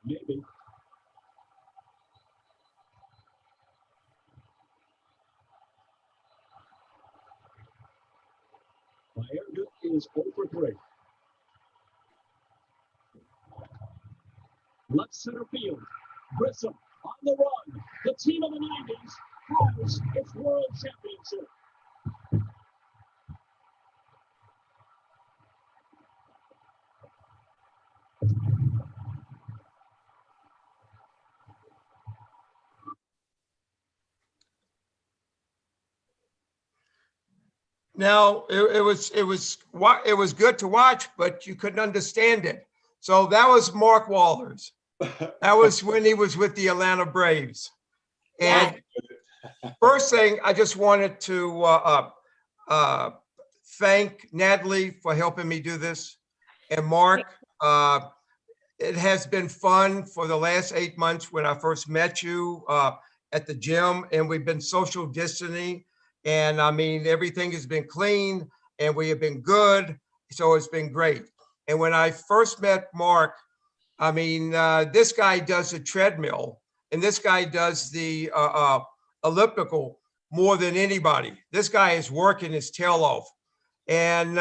Maybe. Blomberg is over 3. Left center field. Grissom on the run. The team of the 90s has its world championship. Now it was good to watch, but you couldn't understand it. So that was Mark Wallers. That was when he was with the Atlanta Braves. And first thing, I just wanted to thank Natalie for helping me do this, and Mark. It has been fun for the last 8 months when I first met you at the gym, and we've been social distancing. And I mean, everything has been clean and we have been good. So it's been great. And when I first met Mark, I mean, this guy does the treadmill and this guy does the elliptical more than anybody. This guy is working his tail off. And,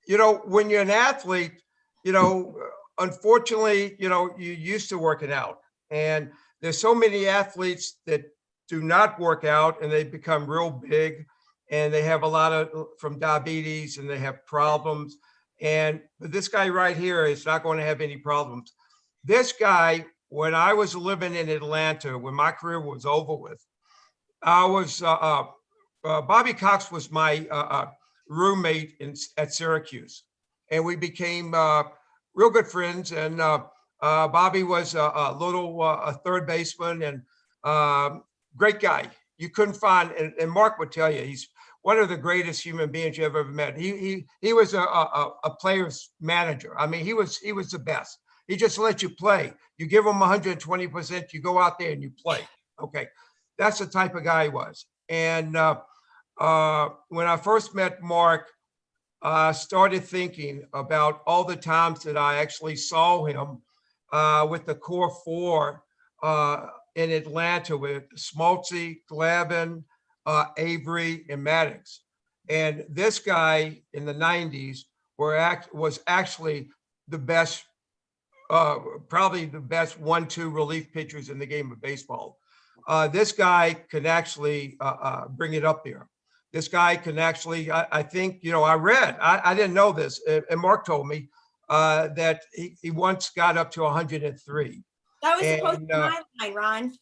you know, when you're an athlete, you know, unfortunately, you know, you're used to working out. And there's so many athletes that do not work out and they become real big and they have a lot of from diabetes and they have problems. And this guy right here is not going to have any problems. This guy, when I was living in Atlanta, when my career was over with, I was, Bobby Cox was my roommate at Syracuse. And we became real good friends. And Bobby was a third baseman and great guy. You couldn't find, and Mark would tell you, he's one of the greatest human beings you ever met. He was a player's manager. I mean, he was the best. He just let you play. You give him 120%, you go out there and you play. Okay, that's the type of guy he was. And when I first met Mark, I started thinking about all the times that I actually saw him with the core four in Atlanta with Smoltzy, Glavin, Avery, and Maddox. And this guy in the 90s was actually the best, probably the best 1-2 relief pitchers in the game of baseball. This guy can actually bring it up there. This guy can actually, I think, you know, I didn't know this, and Mark told me that he once got up to 103. That was supposed to be my line, Ron.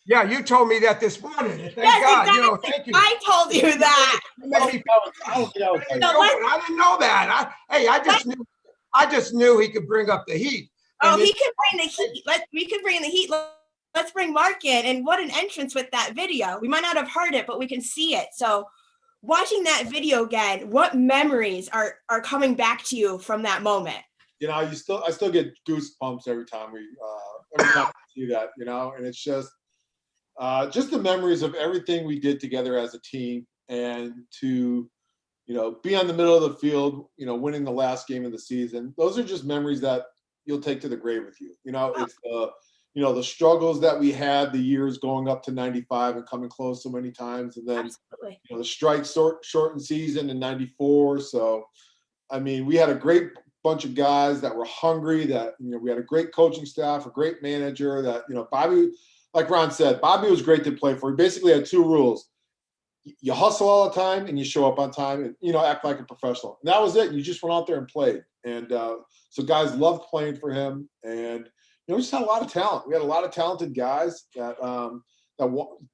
Yeah, you told me that this morning. Thank yes, God. exactly. You know, thank you. I told you that. I didn't know that. I just knew he could bring up the heat. Oh, he can bring the heat. We can bring the heat. Let's bring Mark in. And what an entrance with that video. We might not have heard it, but we can see it. So watching that video again, what memories are coming back to you from that moment? You know, I still get goosebumps every time we see that, you know, and it's just the memories of everything we did together as a team, and to, you know, be on the middle of the field, you know, winning the last game of the season. Those are just memories that you'll take to the grave with you. You know, it's you know, the struggles that we had, the years going up to 95 and coming close so many times, and then you know, the strike shortened season in 94. So, I mean, we had a great bunch of guys that were hungry, that, you know, we had a great coaching staff, a great manager, that, you know, Bobby, like Ron said, Bobby was great to play for. He basically had 2 rules. You hustle all the time and you show up on time and, you know, act like a professional. And that was it. You just went out there and played. And so guys loved playing for him. And, you know, we just had a lot of talent. We had a lot of talented guys that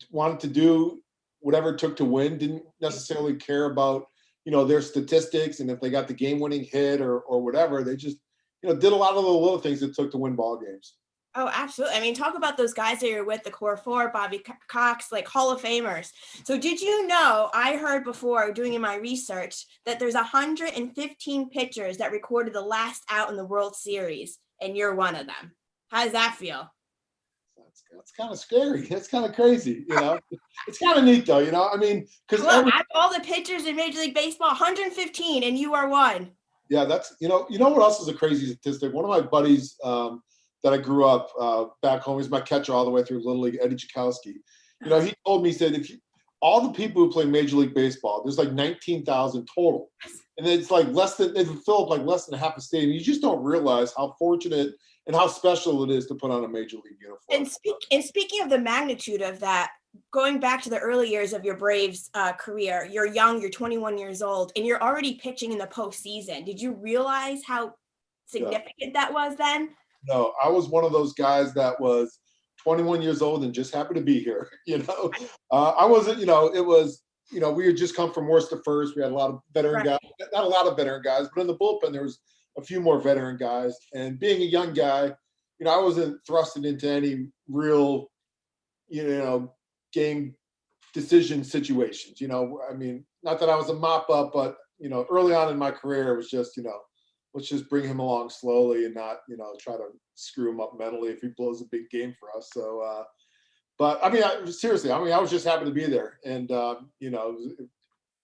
wanted to do whatever it took to win, didn't necessarily care about, you know, their statistics and if they got the game-winning hit or whatever. They just, you know, did a lot of the little things it took to win ball games. Oh, absolutely. I mean, talk about those guys that you're with, the core four, Bobby Cox, like Hall of Famers. So did you know, I heard before doing in my research that there's 115 pitchers that recorded the last out in the World Series, and you're one of them. How does that feel? That's kind of scary. That's kind of crazy, you know. It's kind of neat though, you know. I mean, because all the pitchers in Major League Baseball, 115, and you are one. Yeah, that's, you know what else is a crazy statistic? One of my buddies that I grew up back home. He's my catcher all the way through Little League, Eddie Chakowski. You know, he told me, he said, all the people who play Major League Baseball, there's like 19,000 total. And it's like they fill up like less than half a stadium. You just don't realize how fortunate and how special it is to put on a Major League uniform. And speaking of the magnitude of that, going back to the early years of your Braves career, you're young, you're 21 years old, and you're already pitching in the postseason. Did you realize how significant that was then? No, I was one of those guys that was 21 years old and just happened to be here. You know, I wasn't, you know, it was, you know, we had just come from worst to first. We had a lot of veteran guys, not a lot of veteran guys, but in the bullpen, there was a few more veteran guys. And being a young guy, you know, I wasn't thrusted into any real, you know, game decision situations. You know, I mean, not that I was a mop up, but, you know, early on in my career, it was just, you know, let's just bring him along slowly and not, you know, try to screw him up mentally if he blows a big game for us. So, but I mean, seriously, I mean, I was just happy to be there. And, you know,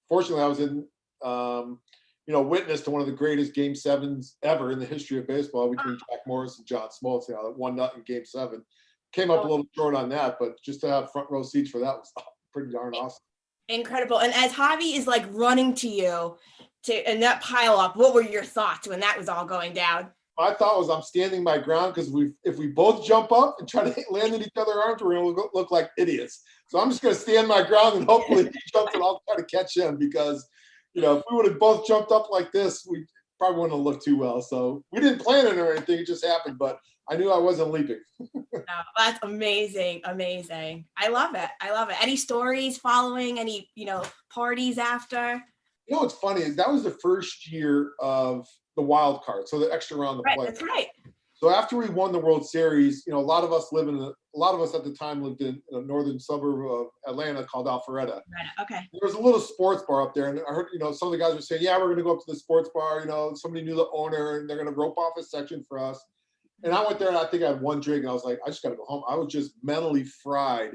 fortunately I was in, you know, witness to one of the greatest game sevens ever in the history of baseball between Jack Morris and John Smoltz. You know, 1-0 in game 7. Came up a little short on that, but just to have front row seats for that was pretty darn awesome. Incredible. And as Javi is like running to you and that pile up, what were your thoughts when that was all going down? My thought was I'm standing my ground because if we both jump up and try to land in each other's arms, we're going to look like idiots. So I'm just going to stand my ground and hopefully he jumps and I'll try to catch him because, you know, if we would have both jumped up like this, we probably wouldn't have looked too well. So we didn't plan it or anything. It just happened, but I knew I wasn't leaping. No, that's amazing. Amazing. I love it. I love it. Any stories following, any, you know, parties after? You know, what's funny is that was the first year of the wild card. So the extra round of play. That's right. So after we won the World Series, you know, a lot of us at the time lived in a northern suburb of Atlanta called Alpharetta. Okay. There was a little sports bar up there, and I heard, you know, some of the guys were saying, yeah, we're going to go up to the sports bar. You know, somebody knew the owner, and they're going to rope off a section for us. And I went there, and I think I had one drink, and I was like, I just got to go home. I was just mentally fried.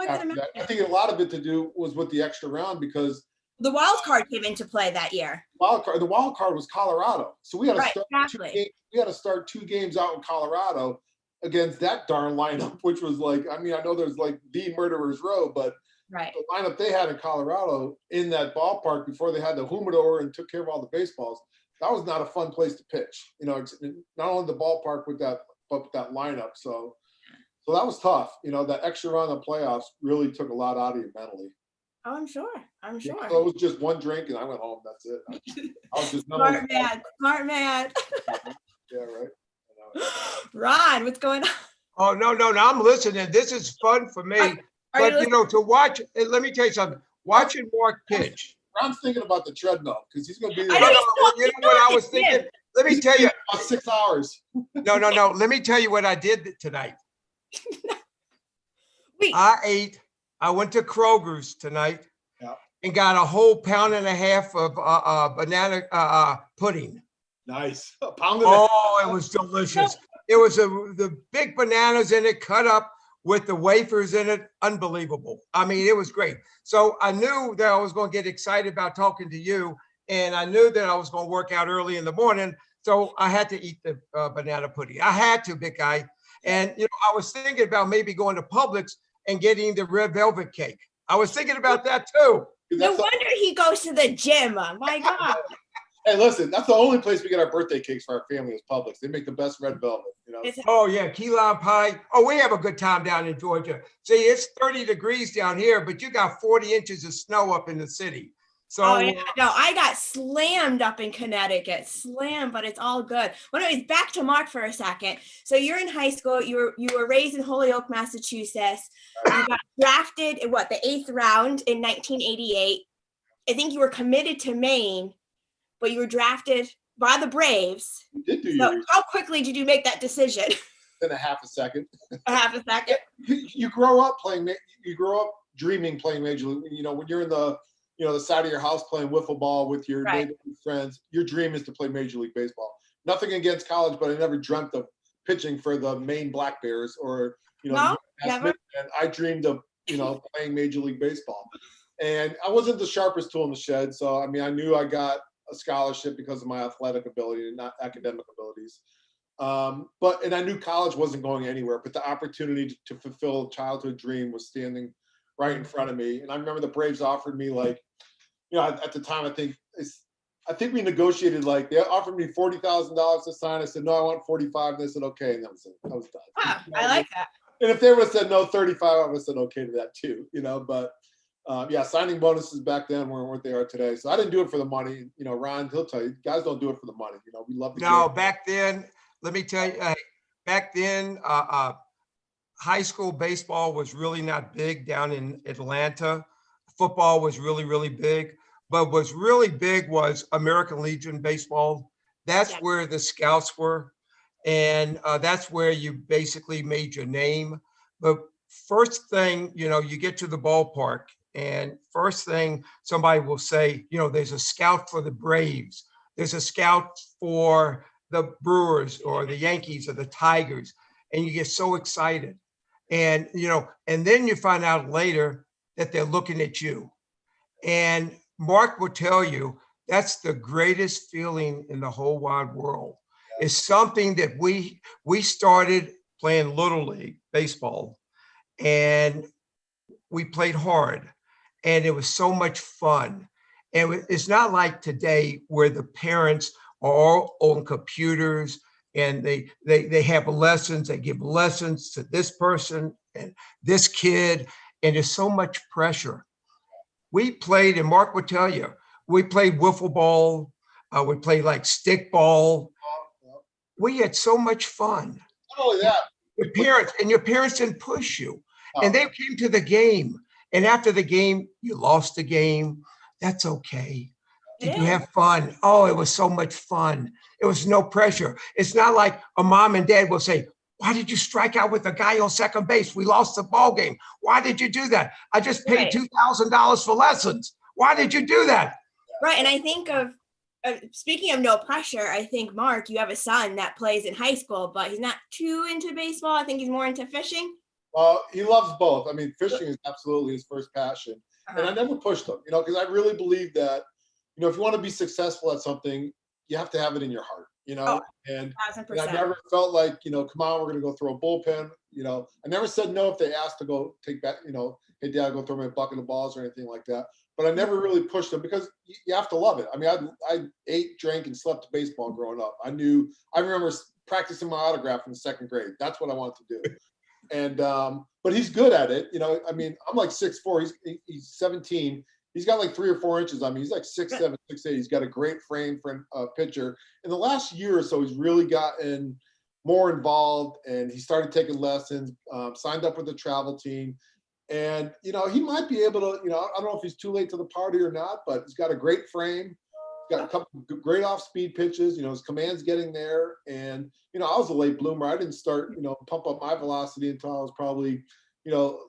After that. I think a lot of it to do was with the extra round because the wild card came into play that year. The wild card was Colorado, so we had to start exactly. we had to start 2 games out in Colorado against that darn lineup, which was like, I mean, I know there's like the murderer's row, but the lineup they had in Colorado in that ballpark before they had the humidor and took care of all the baseballs, that was not a fun place to pitch. You know, it's not only the ballpark with that, but with that lineup. So that was tough. You know, that extra round of playoffs really took a lot out of you mentally. Oh, I'm sure. Yeah, so it was just one drink and I went home. That's it. I was just smart man. Yeah, right. Ron, what's going on? Oh, no, I'm listening. This is fun for me. But, you know, to watch, let me tell you something. Watching Mark pitch. Ron's thinking about the treadmill because he's going to be there. You know what I was thinking? Let me tell you. About 6 hours. No. Let me tell you what I did tonight. Wait. I went to Kroger's tonight and got a whole pound and a half of banana pudding. Nice. A pound and a half. Oh, it was delicious. It was the big bananas in it, cut up with the wafers in it. Unbelievable. I mean, it was great. So I knew that I was going to get excited about talking to you, and I knew that I was going to work out early in the morning. So I had to eat the banana pudding. I had to, big guy. And, you know, I was thinking about maybe going to Publix and getting the red velvet cake. I was thinking about that too. No wonder he goes to the gym. My God. Hey, listen, that's the only place we get our birthday cakes for our family is Publix. They make the best red velvet, you know. Oh yeah, key lime pie. Oh, we have a good time down in Georgia. See, it's 30 degrees down here, but you got 40 inches of snow up in the city. So no, I got slammed up in Connecticut, but it's all good. Well, anyways, back to Mark for a second. So you're in high school. You were raised in Holyoke, Massachusetts. You got drafted in the 8th round in 1988. I think you were committed to Maine, but you were drafted by the Braves. So how quickly did you make that decision? In a half a second. A half a second. You grow up dreaming playing Major League. You know, when you're in the side of your house playing wiffle ball with your neighborhood friends, your dream is to play Major League Baseball. Nothing against college, but I never dreamt of pitching for the Maine Black Bears or, you know, never. And I dreamed of, you know, playing Major League Baseball. And I wasn't the sharpest tool in the shed. So, I mean, I knew I got a scholarship because of my athletic ability and not academic abilities. And I knew college wasn't going anywhere, but the opportunity to fulfill a childhood dream was standing right in front of me. And I remember the Braves offered me, like, at the time, I think we negotiated, like, they offered me $40,000 to sign. I said, no, I want 45. And they said, okay. And that was it. That was done. Wow, I like that. And if they would have said no, 35, I would have said okay to that too, but signing bonuses back then weren't what they are today. So I didn't do it for the money. Ron, he'll tell you, guys don't do it for the money. We love the No, game. back then, let me tell you, back then, high school baseball was really not big down in Atlanta. Football was really, really big. But what's really big was American Legion baseball. That's where the scouts were. And that's where you basically made your name. But first thing, you get to the ballpark, and first thing somebody will say, there's a scout for the Braves. There's a scout for the Brewers or the Yankees or the Tigers. And you get so excited. And, and then you find out later that they're looking at you. And Mark will tell you, that's the greatest feeling in the whole wide world. It's something that we started playing Little League baseball, and we played hard, and it was so much fun. And it's not like today where the parents are all on computers and they have lessons, they give lessons to this person and this kid, and there's so much pressure. We played, and Mark would tell you, we played wiffle ball, we played like stick ball. We had so much fun. Not only that, Your parents didn't push you. And they came to the game. And after the game, you lost the game. That's okay. Did you have fun? Oh, it was so much fun. It was no pressure. It's not like a mom and dad will say, why did you strike out with the guy on second base? We lost the ball game. Why did you do that? I just paid $2,000 for lessons. Why did you do that? Right. And I think of, speaking of no pressure, I think, Mark, you have a son that plays in high school, but he's not too into baseball. I think he's more into fishing. He loves both. I mean, fishing is absolutely his first passion. And I never pushed him, because I really believe that, if you want to be successful at something, you have to have it in your heart, and I never felt like, come on, we're going to go throw a bullpen. I never said no if they asked to go take back, hey, Dad, go throw me a bucket of balls or anything like that. But I never really pushed them because you have to love it. I mean, I ate, drank, and slept baseball growing up. I remember practicing my autograph in the second grade. That's what I wanted to do. And, but he's good at it. I mean, I'm like 6'4", he's 17. He's got like 3 or 4 inches on me. He's like 6'7", 6'8". He's got a great frame for a pitcher. In the last year or so, he's really gotten more involved, and he started taking lessons, signed up with the travel team. And, he might be able to, I don't know if he's too late to the party or not, but he's got a great frame. He's got a couple of great off-speed pitches. His command's getting there. And, I was a late bloomer. I didn't start, pump up my velocity until I was probably,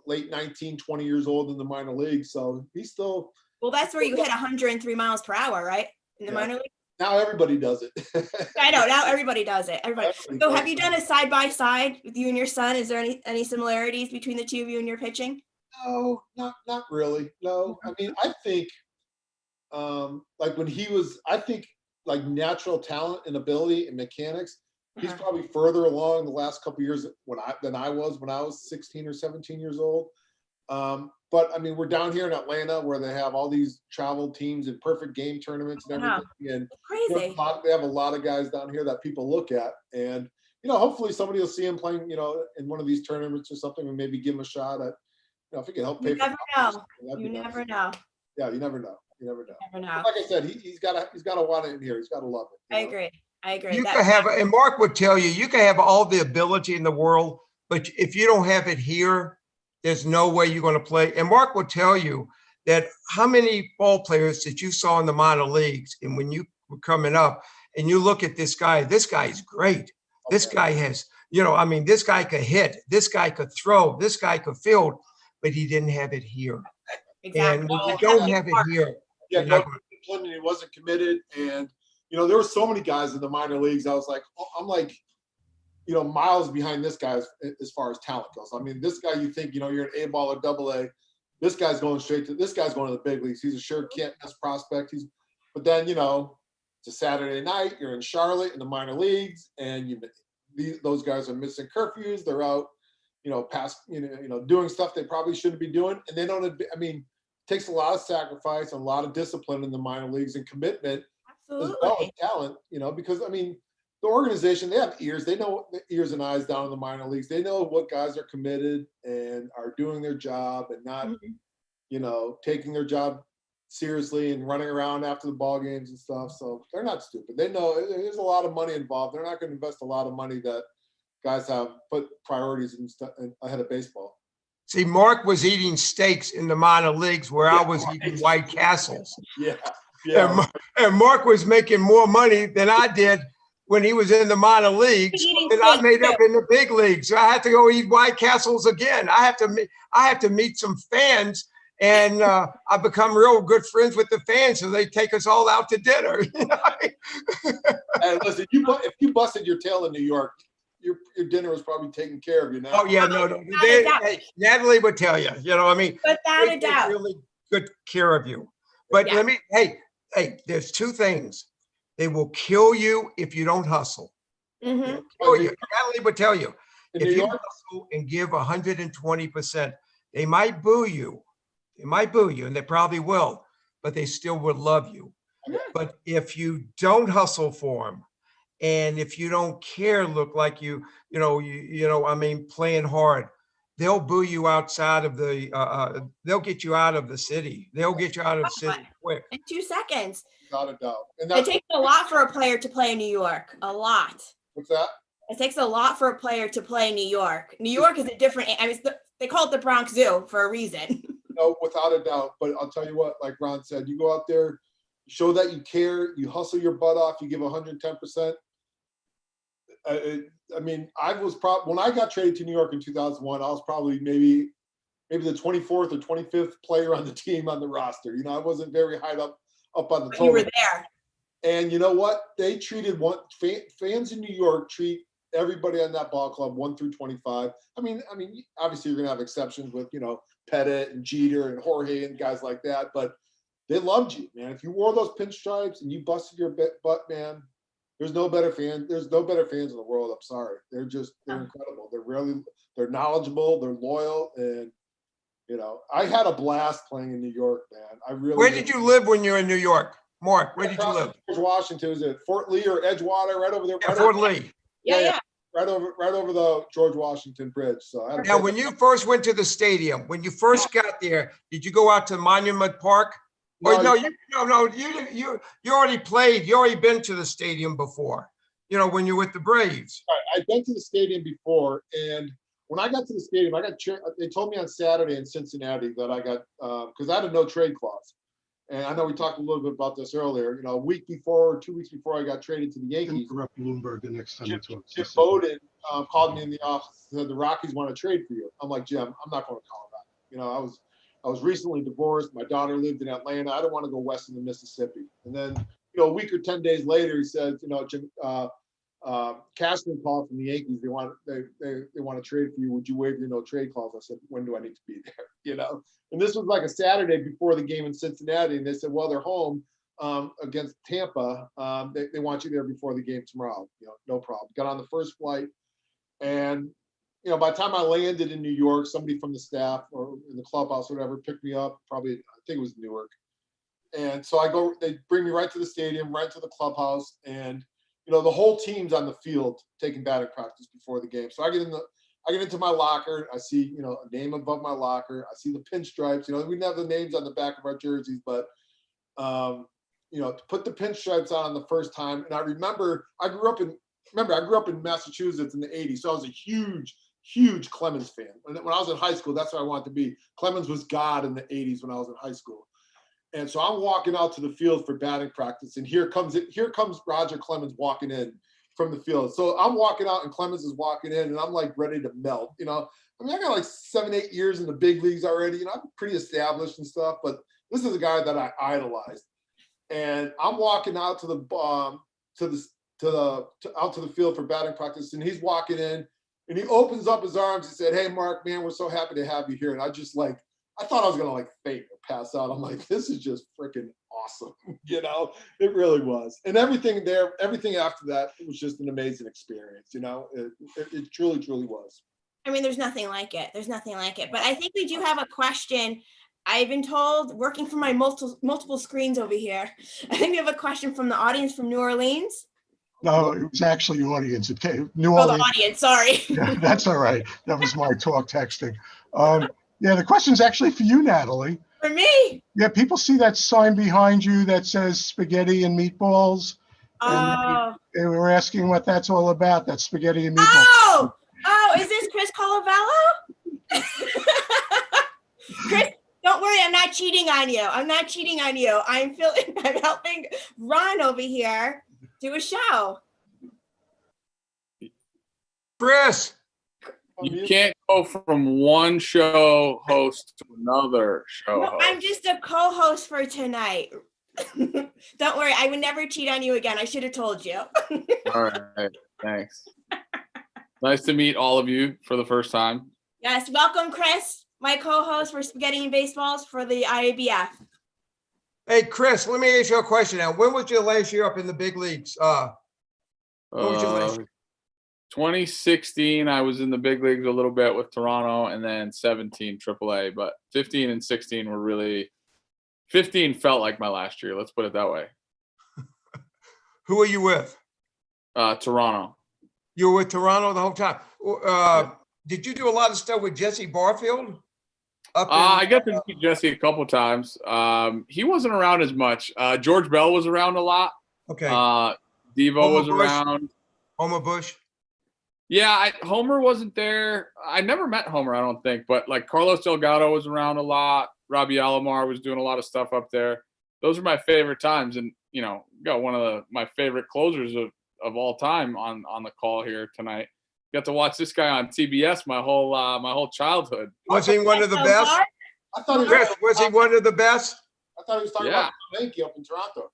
late 19, 20 years old in the minor league. So he's still. Well, that's where you hit 103 miles per hour, right? In the minor league? Now everybody does it. I know. Now everybody does it. So have you done a side-by-side with you and your son? Is there any similarities between the two of you and your pitching? No, not really. No. I mean, I think like when he was, I think like natural talent and ability and mechanics, he's probably further along the last couple of years than I was when I was 16 or 17 years old. But I mean, we're down here in Atlanta where they have all these travel teams and perfect game tournaments and everything. And crazy. They have a lot of guys down here that people look at. And, hopefully somebody will see him playing, in one of these tournaments or something, and maybe give him a shot at, if he can help pay. You never know. You never know. Yeah, you never know. You never know. Never know. Like I said, he's got to want it in here. He's got to love it. I agree. You can have, and Mark would tell you, you can have all the ability in the world, but if you don't have it here, there's no way you're going to play. And Mark will tell you that how many ball players that you saw in the minor leagues, and when you were coming up, and you look at this guy is great. This guy has, this guy could hit, this guy could throw, this guy could field, but he didn't have it here. Exactly. And when you don't have it here, no discipline, he wasn't committed. And, there were so many guys in the minor leagues. I was like, I'm like, miles behind this guy as far as talent goes. I mean, this guy, you think, you're an A-ball or double-A. This guy's going to the big leagues. He's a sure can't miss prospect. But then, it's a Saturday night. You're in Charlotte in the minor leagues, and those guys are missing curfews. They're out, past, doing stuff they probably shouldn't be doing. And they don't, I mean, it takes a lot of sacrifice and a lot of discipline in the minor leagues and commitment as well as talent, because, I mean, the organization, they have ears. They know the ears and eyes down in the minor leagues. They know what guys are committed and are doing their job and not, taking their job seriously and running around after the ball games and stuff. So they're not stupid. They know there's a lot of money involved. They're not going to invest a lot of money that guys have put priorities ahead of baseball. See, Mark was eating steaks in the minor leagues where I was eating White Castles. Yeah. And Mark was making more money than I did when he was in the minor leagues that I made up in the big leagues. So I had to go eat White Castles again. I have to meet some fans, and I've become real good friends with the fans, so they take us all out to dinner. And listen, if you busted your tail in New York, your dinner was probably taken care of, Oh yeah, no. Natalie would tell you, I mean, without a doubt, really good care of you. But hey, there's two things. They will kill you if you don't hustle. Mm-hmm. Kill you. Natalie would tell you, if you hustle and give 120%, they might boo you. They might boo you, and they probably will, but they still would love you. But if you don't hustle for them, and if you don't care, look like I mean, playing hard, they'll boo you outside of they'll get you out of the city. They'll get you out of the city quick. In 2 seconds. Without a doubt. And it takes a lot for a player to play in New York. A lot. What's that? It takes a lot for a player to play in New York. New York is a different, I mean, they call it the Bronx Zoo for a reason. No, without a doubt. But I'll tell you what, like Ron said, you go out there, show that you care, you hustle your butt off, you give 110%. I mean, when I got traded to New York in 2001, I was probably maybe the 24th or 25th player on the team on the roster. I wasn't very high up on the total. You were there. And you know what? They treated fans in New York treat everybody on that ball club 1 through 25. I mean, obviously you're gonna have exceptions with Pettit and Jeter and Jorge and guys like that, but they loved you, man. If you wore those pinstripes and you busted your butt, man, there's no better fans in the world. I'm sorry. They're incredible. They're knowledgeable, they're loyal, and I had a blast playing in New York, man. Where did you live when you were in New York? Mark, where did you live? George Washington. Was it Fort Lee or Edgewater? Right over there. Yeah, Fort Lee. Yeah. Right over the George Washington Bridge. So now, when you first went to the stadium, when you first got there, did you go out to Monument Park? You already played. You already been to the stadium before. When you're with the Braves. I've been to the stadium before, and when I got to the stadium, they told me on Saturday in Cincinnati that I got because I had a no trade clause. And I know we talked a little bit about this earlier. A week before, 2 weeks before I got traded to the Yankees. Interrupt Blomberg the next time you talk. Jim Bowden called me in the office and said the Rockies want to trade for you. I'm like, Jim, I'm not going to call him back. I was recently divorced. My daughter lived in Atlanta. I don't want to go west of the Mississippi. And then, a week or 10 days later, he says, Jim, Cashman called from the Yankees. They want to trade for you. Would you waive your no trade clause? I said, when do I need to be there? And this was like a Saturday before the game in Cincinnati, and they said, well, they're home against Tampa. They want you there before the game tomorrow. No problem. Got on the first flight, and by the time I landed in New York, somebody from the staff or in the clubhouse or whatever picked me up. Probably, I think it was Newark. And so I go. They bring me right to the stadium, right to the clubhouse, and the whole team's on the field taking batting practice before the game. So I get into my locker. I see, a name above my locker. I see the pinstripes. We didn't have the names on the back of our jerseys, but, to put the pinstripes on the first time. And I remember I grew up in Massachusetts in the 80s. So I was a huge Clemens fan. When I was in high school, that's what I wanted to be. Clemens was God in the 80s when I was in high school. And so I'm walking out to the field for batting practice, and here comes Roger Clemens walking in from the field. So I'm walking out, and Clemens is walking in, and I'm like ready to melt. I got like 7-8 years in the big leagues already. I'm pretty established and stuff, but this is a guy that I idolized. And I'm walking out to the field for batting practice, and he's walking in, and he opens up his arms and said, "Hey, Mark, man, we're so happy to have you here." And I thought I was gonna like faint or pass out. I'm like, this is just freaking awesome. It really was. And everything after that, it was just an amazing experience. It truly, truly was. I mean, there's nothing like it. There's nothing like it. But I think we do have a question. I've been told, working from my multiple screens over here, I think we have a question from the audience from New Orleans. No, it was actually audience. It came, New Oh, the Orleans. audience, sorry. Yeah, that's all right. That was my talk texting. Yeah, the question's actually for you, Natalie. For me? Yeah, people see that sign behind you that says spaghetti and meatballs. And Oh. they were asking what that's all about, that spaghetti and meatballs. Oh, is this Chris Colavello? Chris, don't worry, I'm not cheating on you. I'm helping Ron over here do a show. Chris, You can't go from one show host to another show No, host. I'm just a co-host for tonight. Don't worry, I would never cheat on you again. I should have told you. All right, thanks. Nice to meet all of you for the first time. Yes, welcome, Chris, my co-host for Spaghetti and Baseballs for the IABF. hey, Chris, let me ask you a question now. When was your last year up in the big leagues? What was your last year? 2016, I was in the big leagues a little bit with Toronto, and then 17 AAA. But 15 and 16 were really. 15 felt like my last year. Let's put it that way. Who are you with? Toronto. You were with Toronto the whole time. Did you do a lot of stuff with Jesse Barfield? I got to meet Jesse a couple times. He wasn't around as much. George Bell was around a lot. Okay. Devo was around. Homer Bush. Yeah, Homer wasn't there. I never met Homer, I don't think. But like Carlos Delgado was around a lot. Robbie Alomar was doing a lot of stuff up there. Those are my favorite times. And, got one of my favorite closers of all time on the call here tonight. Got to watch this guy on TBS my whole childhood. Was he one of the best? I thought Chris, was he one of the best? I thought he was talking about Yankee up in Toronto.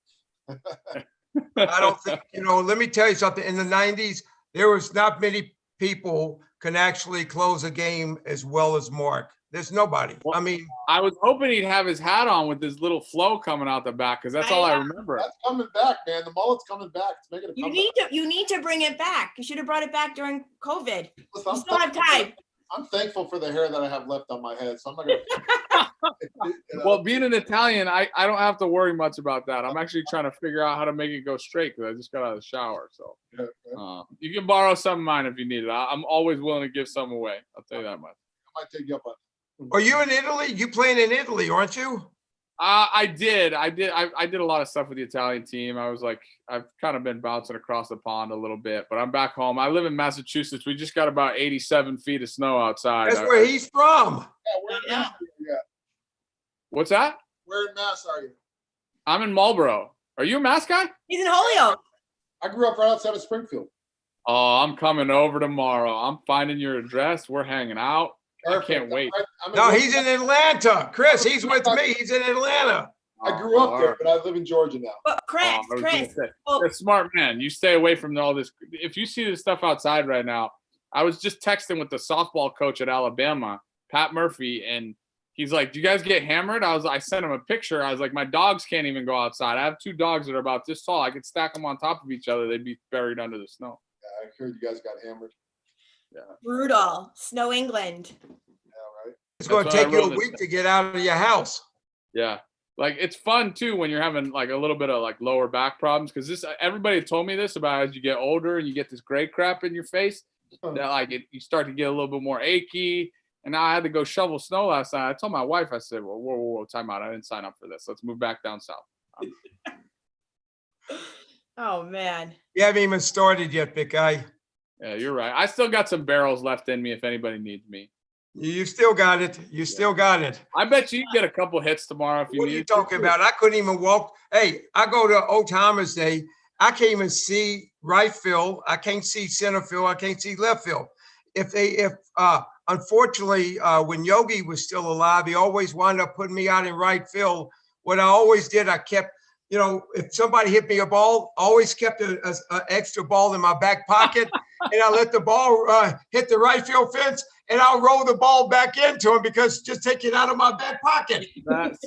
I don't think, let me tell you something. In the 90s, there was not many people can actually close a game as well as Mark. There's nobody. Well, I mean, I was hoping he'd have his hat on with his little flow coming out the back, because that's all I remember. That's coming back, man. The mullet's coming back. It's making a comeback. You need to bring it back. You should have brought it back during COVID. Listen, You still have time. I'm thankful for the hair that I have left on my head, so I'm not gonna. Well, being an Italian, I don't have to worry much about that. I'm actually trying to figure out how to make it go straight, because I just got out of the shower. So you can borrow some of mine if you need it. I'm always willing to give some away. I'll tell you that much. I might take you up on. are you in Italy? You playing in Italy, aren't you? I did a lot of stuff with the Italian team. I've kind of been bouncing across the pond a little bit, but I'm back home. I live in Massachusetts. We just got about 87 feet of snow outside. That's where he's from. Yeah, where in Mass are you at? What's that? Where in Mass are you? I'm in Marlboro. Are you a Mass guy? He's in Holyoke. I grew up right outside of Springfield. Oh, I'm coming over tomorrow. I'm finding your address. We're hanging out. Perfect. I can't wait. No, he's in Atlanta. Chris, he's with me. He's in Atlanta. I grew up there, but I live in Georgia now. But Chris, You're a smart man. You stay away from all this. If you see this stuff outside right now, I was just texting with the softball coach at Alabama, Pat Murphy, and he's like, "Do you guys get hammered?" I sent him a picture. I was like, "My dogs can't even go outside. I have 2 dogs that are about this tall. I could stack them on top of each other. They'd be buried under the snow." Yeah, I heard you guys got hammered. Yeah. Brutal. Snow England. Yeah, right. It's going to take you a week to get out of your house. Yeah. Like, it's fun too when you're having like a little bit of like lower back problems, because everybody told me this about as you get older and you get this gray crap in your face that like you start to get a little bit more achy. And now I had to go shovel snow last night. I told my wife, I said, "Well, whoa, time out. I didn't sign up for this. Let's move back down south." Oh man. You haven't even started yet, big guy. Yeah, you're right. I still got some barrels left in me if anybody needs me. You still got it. You still got it. I bet you get a couple hits tomorrow if you What need. are you talking about? I couldn't even walk. Hey, I go to Old Timers Day. I can't even see right field. I can't see center field. I can't see left field. Unfortunately, when Yogi was still alive, he always wound up putting me out in right field. What I always did, I kept, if somebody hit me a ball, I always kept an extra ball in my back pocket. and I let the ball hit the right field fence, and I'll roll the ball back into him because just take it out of my back pocket.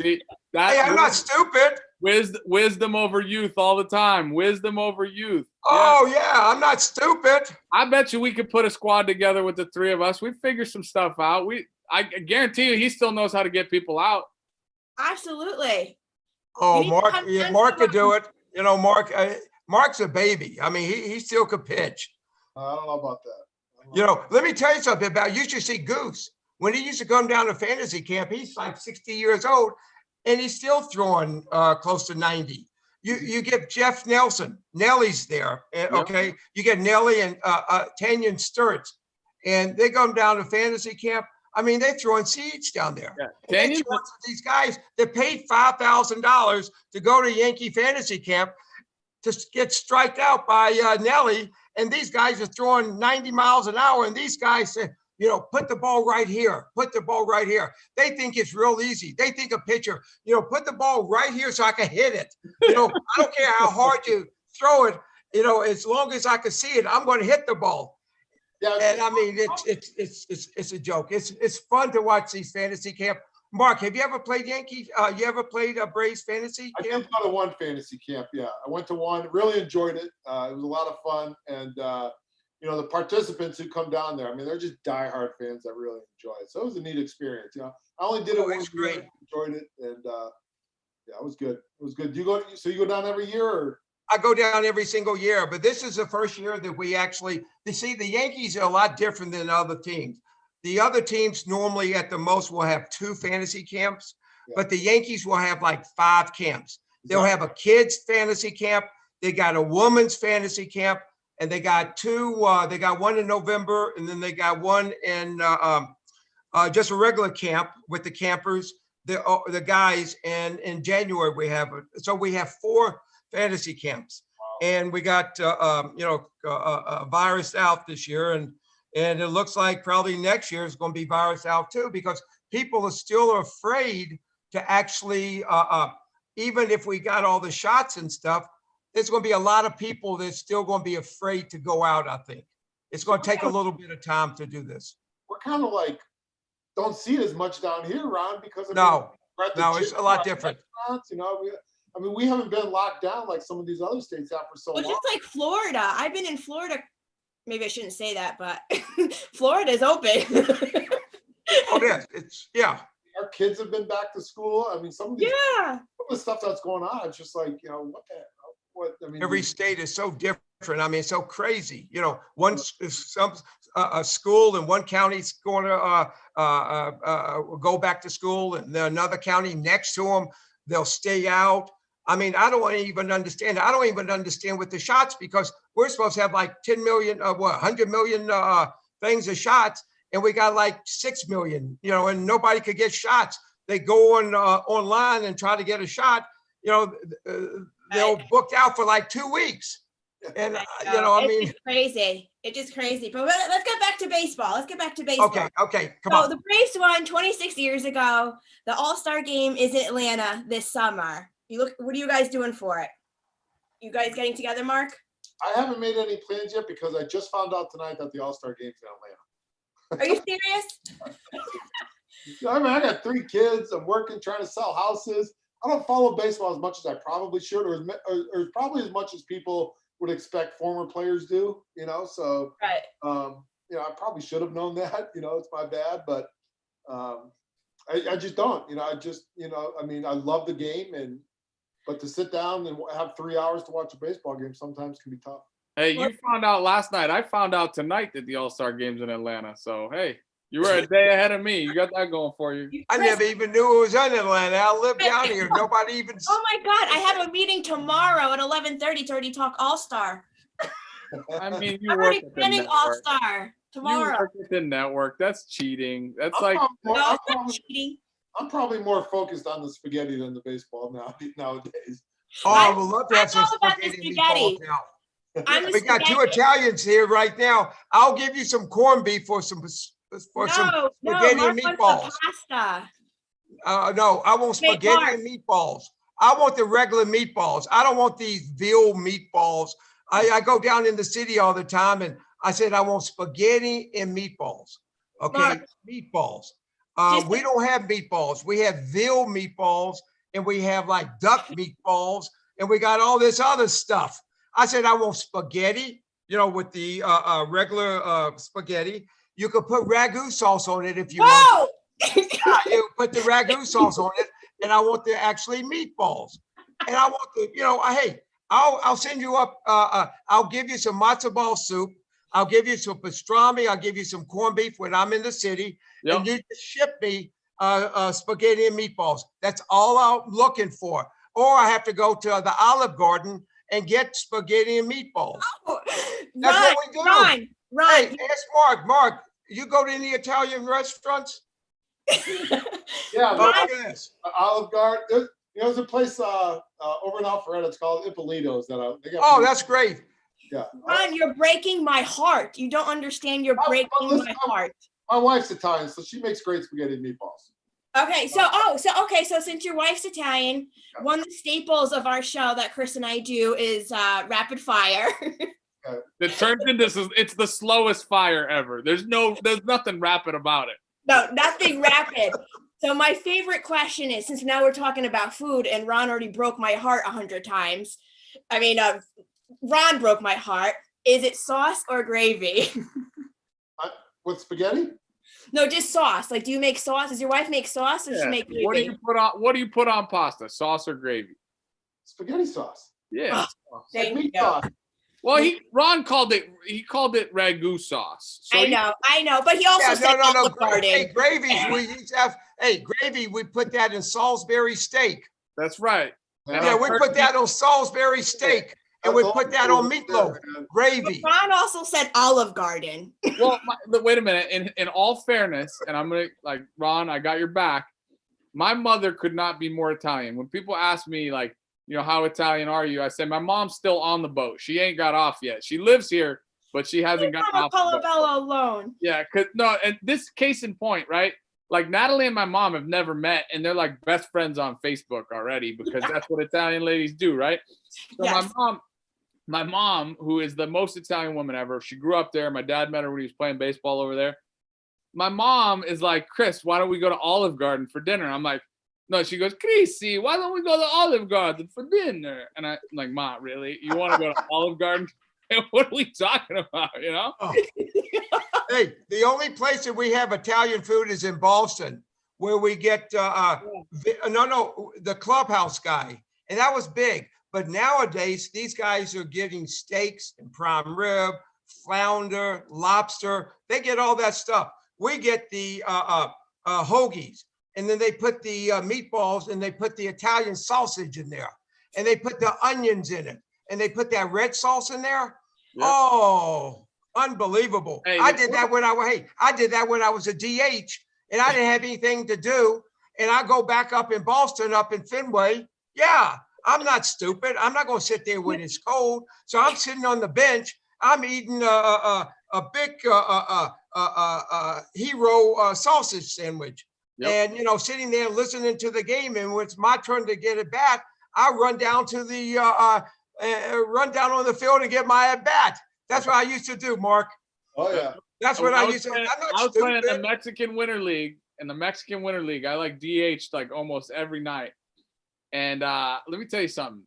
Hey, I'm not stupid. Wisdom over youth all the time. Wisdom over youth. Oh yeah, I'm not stupid. I bet you we could put a squad together with the three of us. We figure some stuff out. I guarantee you, he still knows how to get people out. Absolutely. Oh, You need to Mark, come yeah, down Mark to could do it. You know, Mark's a baby. I mean, he still could pitch. I don't know about that. You know, let me tell you something about, you should see Goose. When he used to come down to fantasy camp, he's like 60 years old, and he's still throwing close to 90. You get Jeff Nelson. Nellie's there, okay? You get Nellie and Tanya and Sturts, and they come down to fantasy camp. I mean, they're throwing seeds down there. Yeah. These guys that paid $5,000 to go to Yankee fantasy camp to get striked out by Nelly, and these guys are throwing 90 miles an hour, and these guys say, you know, put the ball right here, put the ball right here. They think it's real easy. They think a pitcher, you know, put the ball right here so I can hit it. You know, I don't care how hard you throw it, you know, as long as I can see it, I'm going to hit the ball. Yeah, And I mean, it's a joke. It's fun to watch these fantasy camp. Mark, have you ever played Yankee? You ever played a Braves fantasy I camp? did go to one fantasy camp. Yeah, I went to one. Really enjoyed it. It was a lot of fun, and you know, the participants who come down there, I mean, they're just diehard fans that really enjoy it. So it was a neat experience. You know, I only did it once. Great. Enjoyed it, and yeah, it was good. It was good. Do you go? So you go down every year, or? I go down every single year, but this is the first year that we actually, you see, the Yankees are a lot different than other teams. The other teams normally at the most will have 2 fantasy camps, but the Yankees will have like 5 camps. They'll have a kids fantasy camp. They got a women's fantasy camp, and they got 2, they got one in November, and then they got one in just a regular camp with the campers, the guys, and in January we have, so we have 4 fantasy camps. And we got you know, virus out this year, and it looks like probably next year is going to be virus out too, because people are still afraid to actually even if we got all the shots and stuff, there's going to be a lot of people that's still going to be afraid to go out. I think it's going to take a little bit of time to do this. We're kind of like, don't see it as much down here, Ron, because No, it's a lot different. You know, I mean, we haven't been locked down like some of these other states have for so long. Just like Florida. I've been in Florida. Maybe I shouldn't say that, but Florida's open. Oh, yeah, yeah. Our kids have been back to school. I mean, some of the stuff that's going on, it's just like, you know, I mean, every state is so different. I mean, it's so crazy. You know, a school in one county's going to go back to school, and then another county next to them, they'll stay out. I mean, I don't even understand. I don't even understand with the shots, because we're supposed to have like 10 million, 100 million things of shots, and we got like 6 million, you know, and nobody could get shots. They go on online and try to get a shot, you know, they're booked out for like 2 weeks. And, you know, I mean, it's crazy. It's just crazy. But let's get back to baseball. Okay, come on. So the Braves won 26 years ago. The All-Star game is in Atlanta this summer. What are you guys doing for it? You guys getting together, Mark? I haven't made any plans yet, because I just found out tonight that the All-Star game's in Atlanta. Are you serious? I mean, I got 3 kids. I'm working, trying to sell houses. I don't follow baseball as much as I probably should, or probably as much as people would expect former players do, you know? So, right. You know, I probably should have known that, you know, it's my bad, but I just don't, you know, I mean, I love the game, but to sit down and have 3 hours to watch a baseball game sometimes can be tough. Hey, you found out last night. I found out tonight that the All-Star game's in Atlanta. So, hey, you were a day ahead of me. You got that going for you. I never even knew it was in Atlanta. I live down here. Nobody even. Oh my God! I have a meeting tomorrow at 11:30 to already talk All-Star. I mean, you I'm work already at the planning network. All-Star tomorrow. You work at the network. That's cheating. That's I'm like Cheating. I'm probably more focused on the spaghetti than the baseball nowadays. Oh, I would love to have I'm some all about the spaghetti and spaghetti. meatballs now. I'm We got 2 Italians here right now. I'll give you some corned beef for some spaghetti Mark and wants meatballs. the pasta. No, I want Hey, spaghetti Mark. and meatballs. I want the regular meatballs. I don't want these veal meatballs. I go down in the city all the time, and I said, I want spaghetti and meatballs. Okay, Mark. meatballs. Just- We don't have meatballs. We have veal meatballs, and we have like duck meatballs, and we got all this other stuff. I said, I want spaghetti, with the regular spaghetti. You could put ragu sauce on it if you want. Whoa! You put the ragu sauce on it, and I want the actually meatballs. And I want the, hey, I'll send you up. I'll give you some matzo ball soup. I'll give you some pastrami. I'll give you some corned beef when I'm in the city, and you just ship me spaghetti and meatballs. That's all I'm looking for. Or I have to go to the Olive Garden and get spaghetti and meatballs. That's what we do. Ron. Hey, ask Mark. Mark, you go to any Italian restaurants? Yeah, Look at this. Olive Garden. There's a place over in Alpharetta. It's called Ippolito's. They got Oh, that's great. Yeah. Ron, you're breaking my heart. You don't understand. You're breaking my heart. My wife's Italian, so she makes great spaghetti and meatballs. Okay, so since your wife's Italian, one of the staples of our show that Chris and I do is rapid fire. It turns into it's the slowest fire ever. There's nothing rapid about it. No, nothing rapid. So my favorite question is, since now we're talking about food and Ron already broke my heart 100 times. I mean, Ron broke my heart. Is it sauce or gravy? With spaghetti? No, just sauce. Like, do you make sauce? Does your wife make sauce or does she make gravy? What do you put on pasta? Sauce or gravy? Spaghetti sauce. Yeah. Thank Like meat you. sauce. Well, Ron called it ragu sauce. So I know, but he also said Olive Garden. Hey, gravies, we used to have, gravy, we put that in Salisbury steak. That's right. Yeah, we put that on Salisbury steak, and we put that on meatloaf, gravy. Ron also said Olive Garden. Well, wait a minute. In all fairness, and I'm gonna Ron, I got your back. My mother could not be more Italian. When people ask me how Italian are you? I say my mom's still on the boat. She ain't got off yet. She lives here, but she hasn't gotten off the boat. Alone. Yeah, and this case in point, right? Like Natalie and my mom have never met, and they're like best friends on Facebook already because that's what Italian ladies do, right? So yes. my mom, who is the most Italian woman ever, she grew up there. My dad met her when he was playing baseball over there. My mom is like, Chris, why don't we go to Olive Garden for dinner? I'm like, no, she goes, Chrissy, why don't we go to Olive Garden for dinner? And I'm like, Ma, really? You want to go to Olive Garden? What are we talking about, Oh. Hey, the only place that we have Italian food is in Boston, where we get, the Clubhouse guy. And that was big. But nowadays, these guys are getting steaks and prime rib, flounder, lobster. They get all that stuff. We get the hoagies. And then they put the meatballs and they put the Italian sausage in there. And they put the onions in it. And they put that red sauce in there. Yep. Oh, unbelievable. Hey, I did that when I was a DH and I didn't have anything to do. And I go back up in Boston, up in Fenway. Yeah, I'm not stupid. I'm not going to sit there when it's cold. So I'm sitting on the bench. I'm eating a big hero sausage sandwich. Yep. And, sitting there listening to the game. And when it's my turn to get at bat, I run down to the run down on the field and get my at bat. That's what I used to do, Mark. Oh yeah. That's what I used to do. I was playing in the Mexican Winter League. In the Mexican Winter League, I DH'd almost every night. And let me tell you something.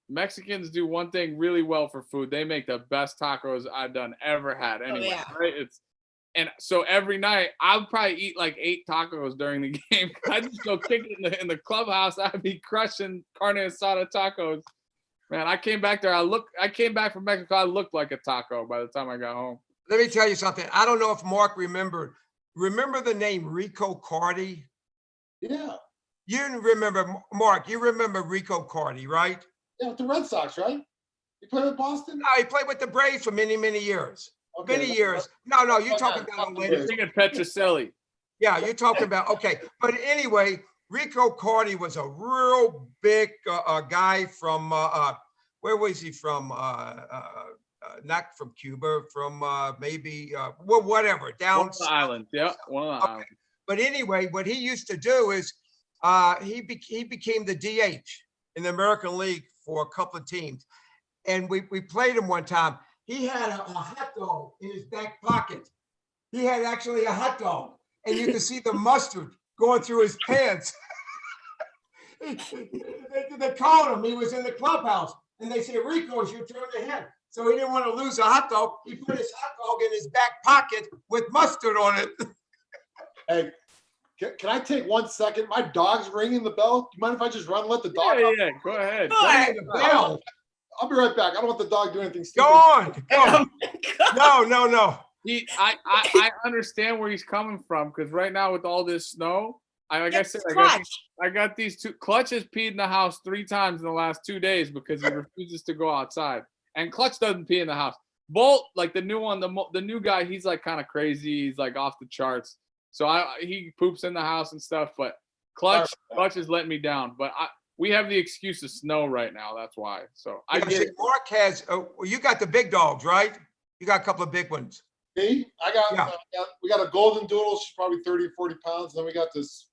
Mexicans do one thing really well for food. They make the best tacos I've ever had. Anyway, right? And so every night I would probably eat 8 tacos during the game. I just go kick it in the clubhouse. I'd be crushing carne asada tacos. Man, I came back there. I came back from Mexico. I looked like a taco by the time I got home. Let me tell you something. I don't know if Mark remember the name Rico Cardi? Yeah. You remember, Mark, you remember Rico Cardi, right? Yeah, with the Red Sox, right? He played with Boston? No, he played with the Braves for many, many years. Okay, many years. No, you're talking about You're thinking Petrocelli. Yeah, you're talking about, okay. But anyway, Rico Cardi was a real big guy from, where was he from? Not from Cuba, from maybe, whatever, down. One of the islands, yeah, one of the islands. But anyway, what he used to do is he became the DH in the American League for a couple of teams. And we played him one time. he had a hot dog in his back pocket. He had actually a hot dog, and you could see the mustard going through his pants. They called him. He was in the clubhouse, and they said, "Rico, it's your turn to hit." So he didn't want to lose a hot dog. He put his hot dog in his back pocket with mustard on it. Hey, can I take 1 second? My dog's ringing the bell. Do you mind if I just run and let the dog out? Yeah, go ahead. Sure. The bell. I'll be right back. I don't want the dog doing anything Go stupid. on. No. I understand where he's coming from, because right now with all this snow, like I said, I got these two. Clutch has peed in the house 3 times in the last 2 days because he refuses to go outside. And Clutch doesn't pee in the house. Bolt, like the new one, the new guy, he's like kind of crazy. He's like off the charts. So he poops in the house and stuff. But Clutch is letting me down. But we have the excuse of snow right now. That's why. So I get it. Mark has. You got the big dogs, right? You got a couple of big ones. Me? We got a golden doodle. She's probably 30 or 40 pounds. And then we got this,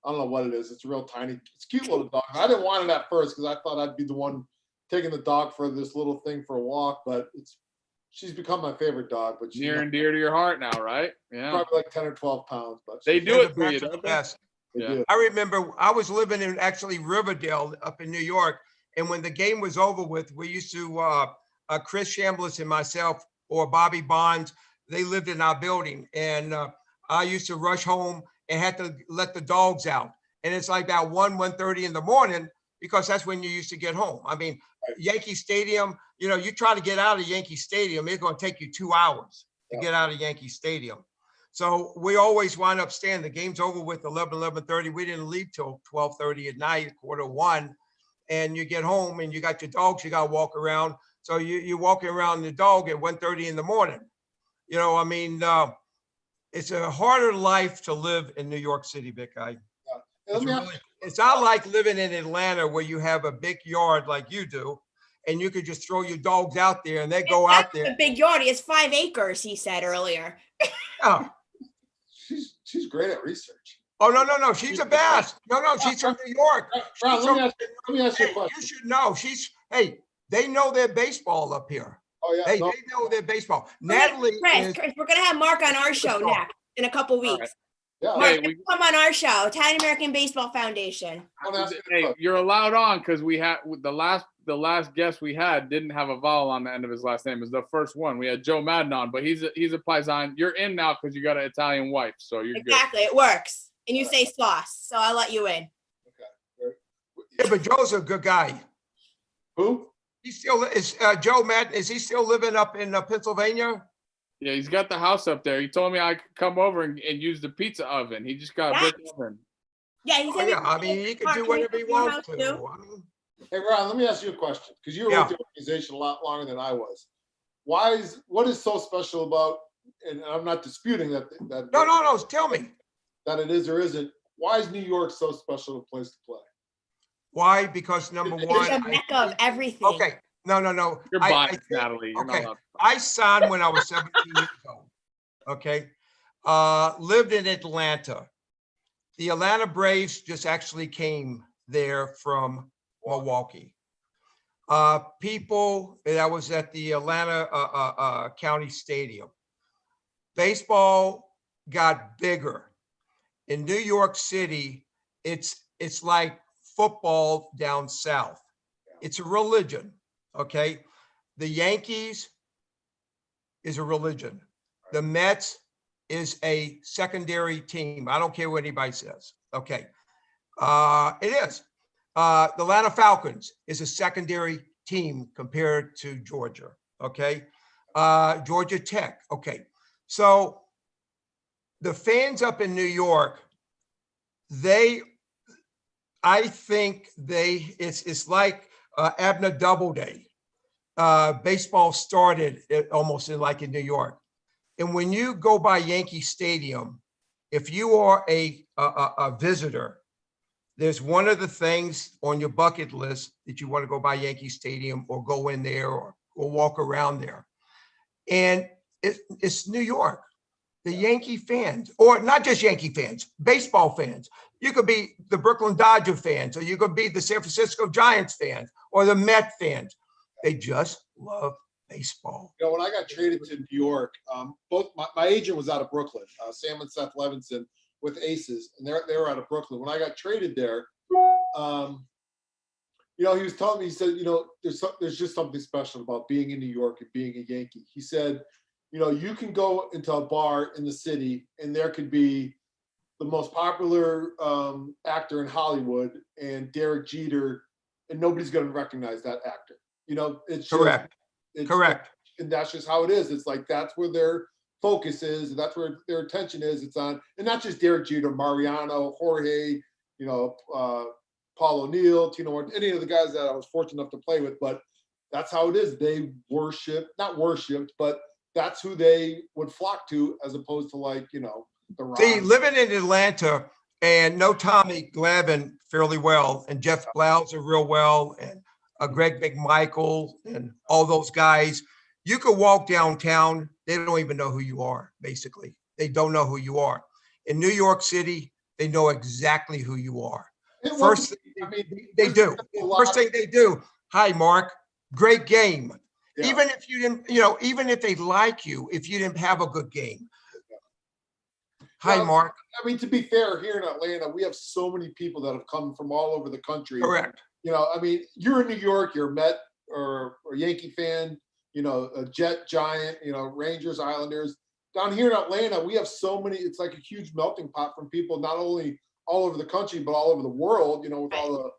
I don't know what it is. It's a real tiny, it's a cute little dog. I didn't want it at first because I thought I'd be the one taking the dog for this little thing for a walk, but she's become my favorite dog. But she's Near and dear to your heart now, right? Yeah. probably like 10 or 12 pounds. But They do it for you, the don't they? best. they Yeah. do. I remember I was living in actually Riverdale up in New York, and when the game was over with, we used to Chris Chambliss and myself or Bobby Bonds. They lived in our building, and I used to rush home and had to let the dogs out. And it's like about 1:30 in the morning because that's when you used to get home. I mean, Yankee Stadium, you try to get out of Yankee Stadium, it's going to take you 2 hours to get out of Yankee Stadium. So we always wind up staying. The game's over with 11:30. We didn't leave till 12:30 at night, 12:45. And you get home and you got your dogs, you got to walk around. So you're walking around the dog at 1:30 in the morning. It's a harder life to live in New York City, Big Guy. It's not like living in Atlanta where you have a big yard like you do, and you could just throw your dogs out there and they go out there. A big yard. He has 5 acres, he said earlier. Oh, She's great at research. no. She's the best. No, she's from New York. Ron, let me ask you a Hey, question. you should know. They know their baseball up here. Oh, yeah. Hey, no, they know their baseball. Natalie Chris, we're gonna have Mark on our show next in a couple weeks. right. yeah, Hey, Mark, come on our show, Italian American Baseball Foundation. I'll ask you a Hey, question. you're allowed on because we had the last guest we had didn't have a vowel on the end of his last name. It was the first one. We had Joe Madden on, but he's a Paisan. You're in now because you got an Italian wife, so you're Exactly, it works. And you say sauce, so I'll let you in. Yeah, but Joe's a good guy. Who? He still is. Joe Madden, is he still living up in Pennsylvania? good. Yeah, he's got the house up there. He told me I could come over and use the pizza oven. He just got a brick oven. Yeah, he Oh, said. yeah. I mean, he can do whatever he wants to. I mean, Hey, Ron, let me ask you a question because you were with the organization a lot longer than I was. What is so special about, and I'm not disputing that. No. Tell me. That it is or isn't. Why is New York so special a place to play? Why? Because number It's one. a mecca of everything. Okay. No. You're biased, Natalie. You're not Okay. allowed. I signed when I was 17 years old. Okay. Lived in Atlanta. The Atlanta Braves just actually came there from Milwaukee. People that was at the Atlanta County Stadium. Baseball got bigger. In New York City, it's like football down south. It's a religion, okay? The Yankees is a religion. The Mets is a secondary team. I don't care what anybody says, okay? It is. The Atlanta Falcons is a secondary team compared to Georgia, okay? Georgia Tech, okay. So the fans up in New York, I think it's like Abner Doubleday. Baseball started almost like in New York. And when you go by Yankee Stadium, if you are a visitor, there's one of the things on your bucket list that you want to go by Yankee Stadium or go in there or walk around there. And it's New York. The Yankee fans, or not just Yankee fans, baseball fans. You could be the Brooklyn Dodger fans, or you could be the San Francisco Giants fans, or the Met fans. They just love baseball. You know, when I got traded to New York, both my agent was out of Brooklyn, Sam and Seth Levinson with Aces, and they were out of Brooklyn. When I got traded there, you know, he was telling me, he said, you know, there's just something special about being in New York and being a Yankee. He said, you know, you can go into a bar in the city and there could be the most popular actor in Hollywood and Derek Jeter, and nobody's going to recognize that actor. You know, it's Correct. Just, Correct. And that's just how it is. It's like, that's where their focus is. And that's where their attention is. It's on, and not just Derek Jeter, Mariano, Jorge, you know, Paul O'Neill, Tino, any of the guys that I was fortunate enough to play with, but that's how it is. They not worshipped, but that's who they would flock to, as opposed to, like, you know, the Rock. See, living in Atlanta and know Tommy Glavine fairly well, and Jeff Blauser real well, and Greg McMichael and all those guys, you could walk downtown, they don't even know who you are, basically. They don't know who you are. In New York City, they know exactly who you are. First thing they do. First thing they do, hi, Mark, great game. Yeah. Even if you didn't, you know, even if they like you, if you didn't have a good game. Hi, Well, Mark. I mean, to be fair, here in Atlanta, we have so many people that have come from all over the country. Correct. You know, I mean, you're in New York, you're a Met or Yankee fan, you know, a Jet, Giant, you know, Rangers, Islanders. Down here in Atlanta, we have so many, it's like a huge melting pot from people, not only all over the country, but all over the world, you know, with all the,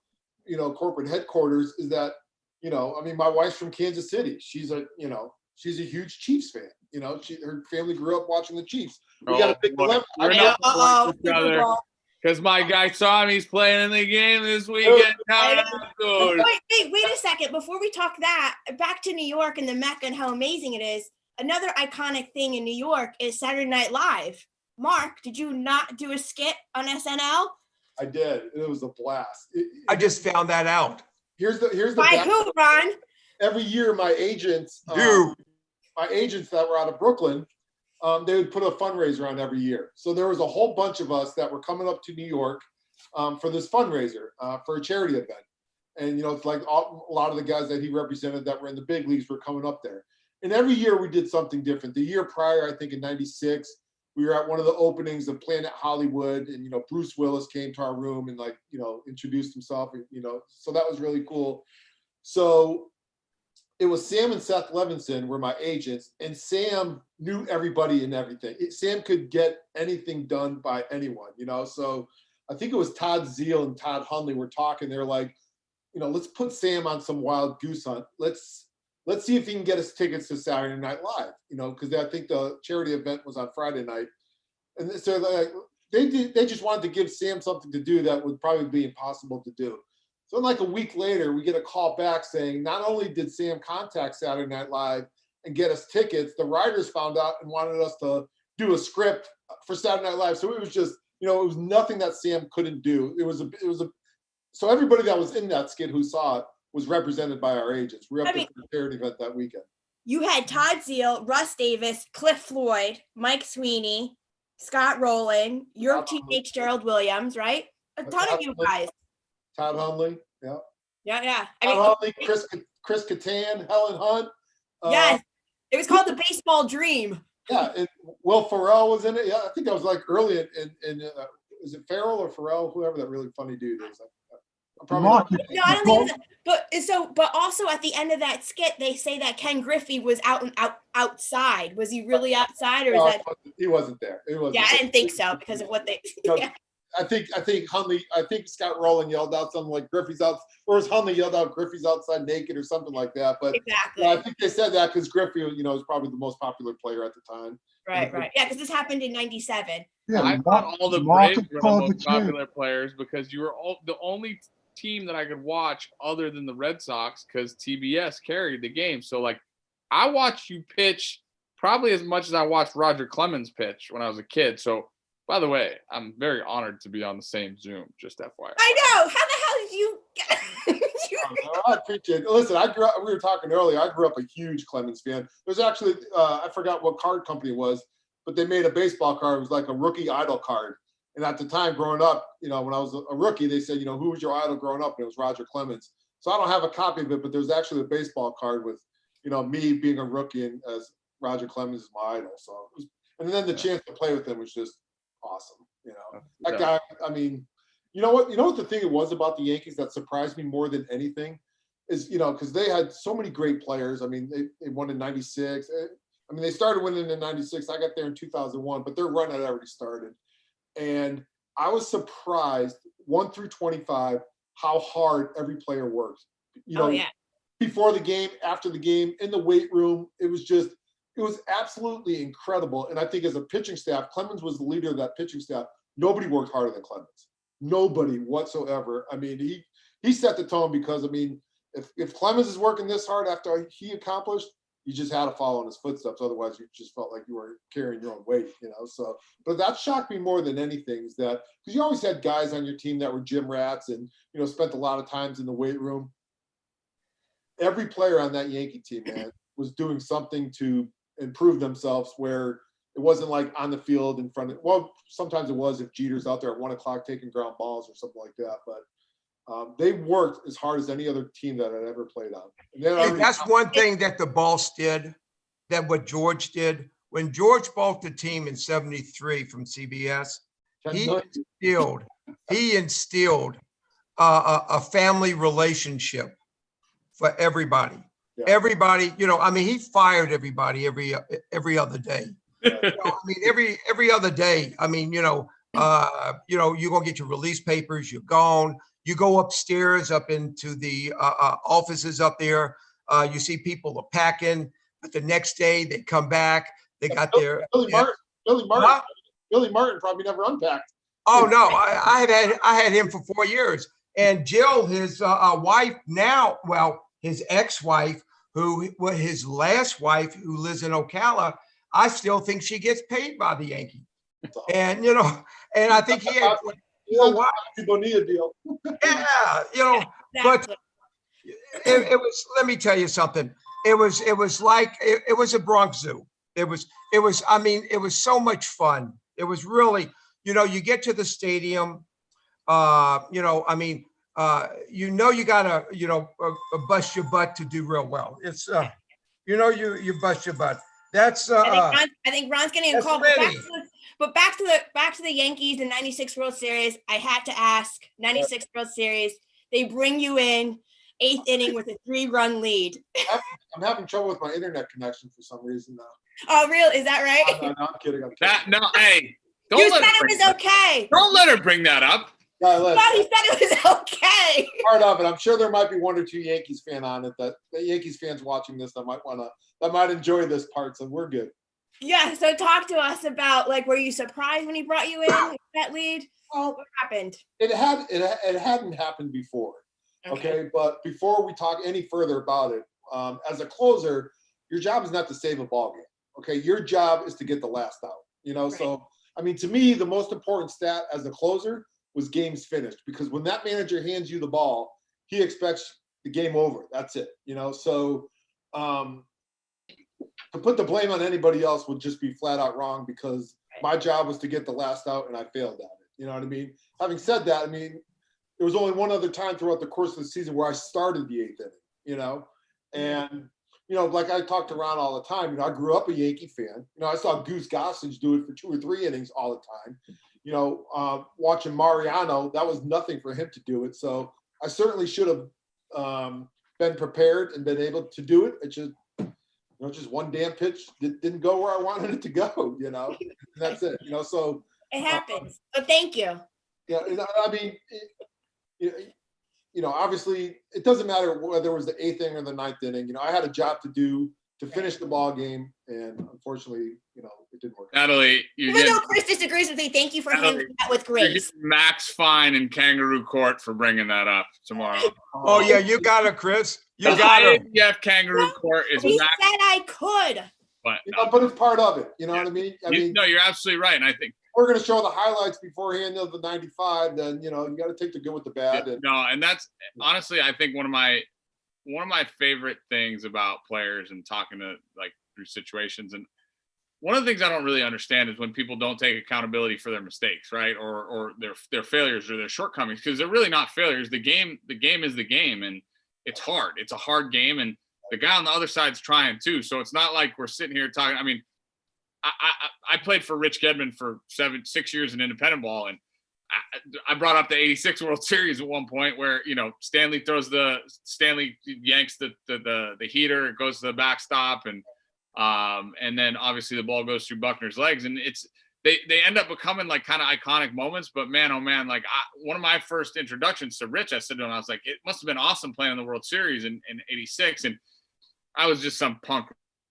you know, corporate headquarters, is that, you know, I mean, my wife's from Kansas City. She's a huge Chiefs fan. You know, her family grew up watching the Chiefs. We got a big dilemma. Because my guy saw him, he's playing in the game this weekend. Wait a second. Before we talk that, back to New York and the Mecca and how amazing it is. Another iconic thing in New York is Saturday Night Live. Mark, did you not do a skit on SNL? I did. It was a blast. I just found that out. Here's the By who, Ron? Every year, my agents that were out of Brooklyn, they would put a fundraiser on every year. So there was a whole bunch of us that were coming up to New York for this fundraiser for a charity event. And, you know, it's like a lot of the guys that he represented that were in the big leagues were coming up there. And every year we did something different. The year prior, I think in '96, we were at one of the openings of Planet Hollywood, and, you know, Bruce Willis came to our room and, like, you know, introduced himself, and, you know, so that was really cool. So it was Sam and Seth Levinson were my agents, and Sam knew everybody and everything. Sam could get anything done by anyone, you know? So I think it was Todd Zeal and Todd Hundley were talking. They're like, you know, let's put Sam on some wild goose hunt. Let's see if he can get us tickets to Saturday Night Live, you know, because I think the charity event was on Friday night. And so like, they just wanted to give Sam something to do that would probably be impossible to do. So like a week later, we get a call back saying, not only did Sam contact Saturday Night Live and get us tickets, the writers found out and wanted us to do a script for Saturday Night Live. So it was just, you know, it was nothing that Sam couldn't do. So everybody that was in that skit who saw it was represented by our agents. We were up there for the charity event that weekend. You had Todd Zeal, Russ Davis, Cliff Floyd, Mike Sweeney, Scott Rowland, your teammate Gerald Williams, right? A ton of you guys. Todd Hundley, yeah. Yeah. Todd Hundley, Chris Kattan, Helen Hunt. Yes, it was called The Baseball Dream. Yeah, and Will Ferrell was in it. Yeah, I think that was like early in is it Farrell or Ferrell? Whoever that really funny dude is. No, I don't think it was, but also at the end of that skit, they say that Ken Griffey was outside. Was he really outside, or is that he wasn't there? Yeah, I didn't think so because of what they. Yeah. I think Scott Rowland yelled out something like Griffey's out, or was Hundley yelled out Griffey's outside naked or something like that. But exactly, I think they said that because Griffey, you know, was probably the most popular player at the time. Right. Yeah, because this happened in '97. Yeah, I thought all the Braves were the most popular players because you were all the only team that I could watch other than the Red Sox because TBS carried the game. So like I watched you pitch probably as much as I watched Roger Clemens pitch when I was a kid. So by the way, I'm very honored to be on the same Zoom, just FYI. I know. How the hell did you get I appreciate it. Listen, we were talking earlier, I grew up a huge Clemens fan. There's actually I forgot what card company it was, but they made a baseball card. It was like a rookie idol card. And at the time growing up, you know, when I was a rookie, they said, you know, who was your idol growing up? And it was Roger Clemens. So I don't have a copy of it, but there's actually a baseball card with, me being a rookie and as Roger Clemens is my idol. So it was, and then the chance to play with him was just awesome. That guy, I mean, you know what the thing it was about the Yankees that surprised me more than anything is, because they had so many great players. I mean, they won in 96. I mean, they started winning in 96. I got there in 2001, but their run had already started. And I was surprised 1 through 25 how hard every player worked. Before the game, after the game, in the weight room, it was absolutely incredible. And I think as a pitching staff, Clemens was the leader of that pitching staff. Nobody worked harder than Clemens. Nobody whatsoever. I mean, he set the tone because, I mean, if Clemens is working this hard after he accomplished, you just had to follow in his footsteps. Otherwise, you just felt like you were carrying your own weight, So, but that shocked me more than anything is that because you always had guys on your team that were gym rats and, spent a lot of times in the weight room. Every player on that Yankee team, man, was doing something to improve themselves where it wasn't like on the field in front of, well, sometimes it was if Jeter's out there at 1 o'clock taking ground balls or something like that. But they worked as hard as any other team that I'd ever played on. And that's one thing that the Balls did, that what George did. When George bought the team in 73 from CBS, he instilled a family relationship for everybody. Yeah. Everybody, I mean, he fired everybody every other day. I mean, every other day. I mean, you're gonna get your release papers. You're gone. You go upstairs up into the offices up there. You see people are packing, but the next day they come back. They got their Billy Martin probably never unpacked. Oh no, I had him for 4 years, and Jill, his wife now, well, his ex-wife, his last wife, who lives in Ocala, I still think she gets paid by the Yankee. And, and I think he had, people need a deal. Yeah, but it was, let me tell you something. It was like, it was a Bronx Zoo. It was, I mean, it was so much fun. It was really, you get to the stadium, I mean, you gotta, bust your butt to do real well. It's, you bust your butt. That's, I think Ron's getting a call. But back to the Yankees in '96 World Series. I had to ask, '96 World Series. They bring you in 8th inning with a 3-run lead. I'm having trouble with my internet connection for some reason now. Oh, really? Is that right? No, I'm kidding. Hey. You said it was okay. Don't let her bring that up. No, he said it was okay. Part of it. I'm sure there might be 1 or 2 Yankees fan on it that Yankees fans watching this that might enjoy this part. So we're good. Yeah. So talk to us about were you surprised when he brought you in that lead? What happened? It hadn't happened before. Okay. But before we talk any further about it, as a closer, your job is not to save a ball game. Okay. Your job is to get the last out. Right. So I mean, to me, the most important stat as a closer was games finished, because when that manager hands you the ball, he expects the game over. That's it. So to put the blame on anybody else would just be flat out wrong, because my job was to get the last out and I failed at it. You know what I mean? Having said that, I mean, there was only one other time throughout the course of the season where I started the 8th inning, and like I talk to Ron all the time, I grew up a Yankee fan. I saw Goose Gossage do it for 2 or 3 innings all the time. Watching Mariano, that was nothing for him to do it. So I certainly should have been prepared and been able to do it. It just one damn pitch didn't go where I wanted it to go, and that's it, so. It happens. So thank you. Yeah, I mean, obviously it doesn't matter whether it was the 8th inning or the 9th inning. I had a job to do to finish the ball game, and unfortunately, it didn't work. Natalie, even though Chris disagrees with me, thank you for handling that with grace. Max fine in kangaroo court for bringing that up tomorrow. Oh yeah, you got it, Chris. You got it. Yeah, kangaroo court is. He said I could. But but it's part of it. You know what I mean? No, you're absolutely right, and I think we're going to show the highlights beforehand of the 95. Then you got to take the good with the bad. And that's honestly, I think one of my favorite things about players and talking to through situations. And one of the things I don't really understand is when people don't take accountability for their mistakes, right? Or their failures or their shortcomings, because they're really not failures. The game is the game, and it's hard. It's a hard game. And the guy on the other side's trying too. So it's not like we're sitting here talking. I mean, I played for Rich Gedman for 6 years in independent ball, and I brought up the '86 World Series at one point where Stanley yanks the heater, it goes to the backstop, and then obviously the ball goes through Buckner's legs, and they end up becoming like kind of iconic moments. But man, oh man, like one of my first introductions to Rich, I said to him, I was like, it must have been awesome playing in the World Series in '86, and I was just some punk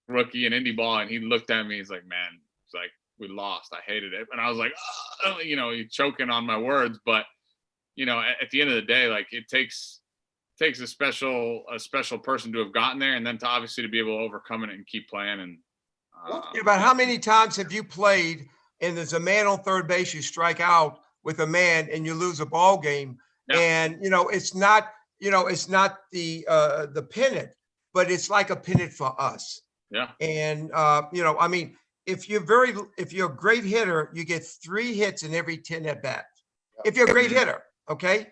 rookie in indie ball, and he looked at me, he's like, man, it's like, we lost, I hated it. And I was like, oh, he's choking on my words. But at the end of the day, like, it takes a special person to have gotten there, and then to obviously to be able to overcome it and keep playing. And Yeah, but how many times have you played and there's a man on third base, you strike out with a man and you lose a ball game? Yeah. And it's not the pennant, but it's like a pennant for us. Yeah. And I mean, if you're a great hitter, you get 3 hits in every 10 at bat. If you're a great hitter, okay?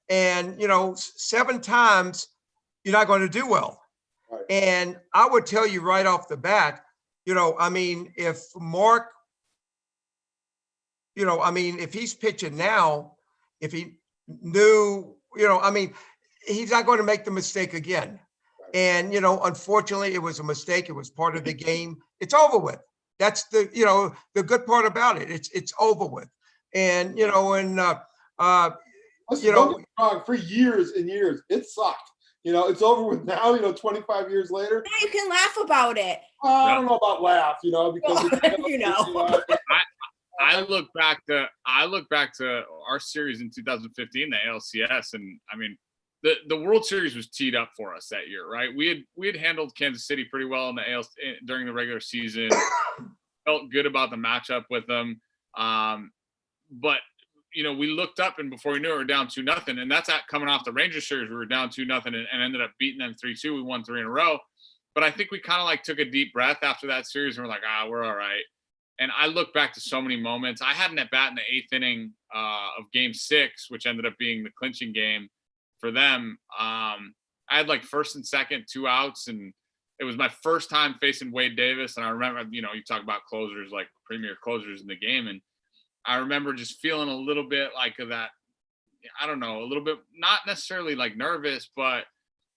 And 7 times you're not going to do well. Right. And I would tell you right off the bat, I mean, if Mark, if he's pitching now, if he knew, I mean, he's not going to make the mistake again. And, unfortunately, it was a mistake. It was part of the game. It's over with. That's the good part about it. It's over with. And, Listen, don't get me wrong, for years and years, it sucked. It's over with now, 25 years later. Now you can laugh about it. I don't know about laugh, because I look back to our series in 2015, the ALCS, and I mean, the World Series was teed up for us that year, right? We had handled Kansas City pretty well in the ALCS during the regular season. Felt good about the matchup with them, but we looked up, and before we knew it, we were down 2-0, and that's coming off the Rangers series. We were down 2-0 and ended up beating them 3-2. We won 3 in a row, but I think we kind of like took a deep breath after that series, and we're like, we're all right. And I look back to so many moments. I had an at bat in the 8th inning of Game 6, which ended up being the clinching game for them. I had like first and second, 2 outs, and it was my first time facing Wade Davis. And I remember, you talk about closers, like premier closers in the game, and I remember just feeling a little bit like that. I don't know, a little bit, not necessarily like nervous, but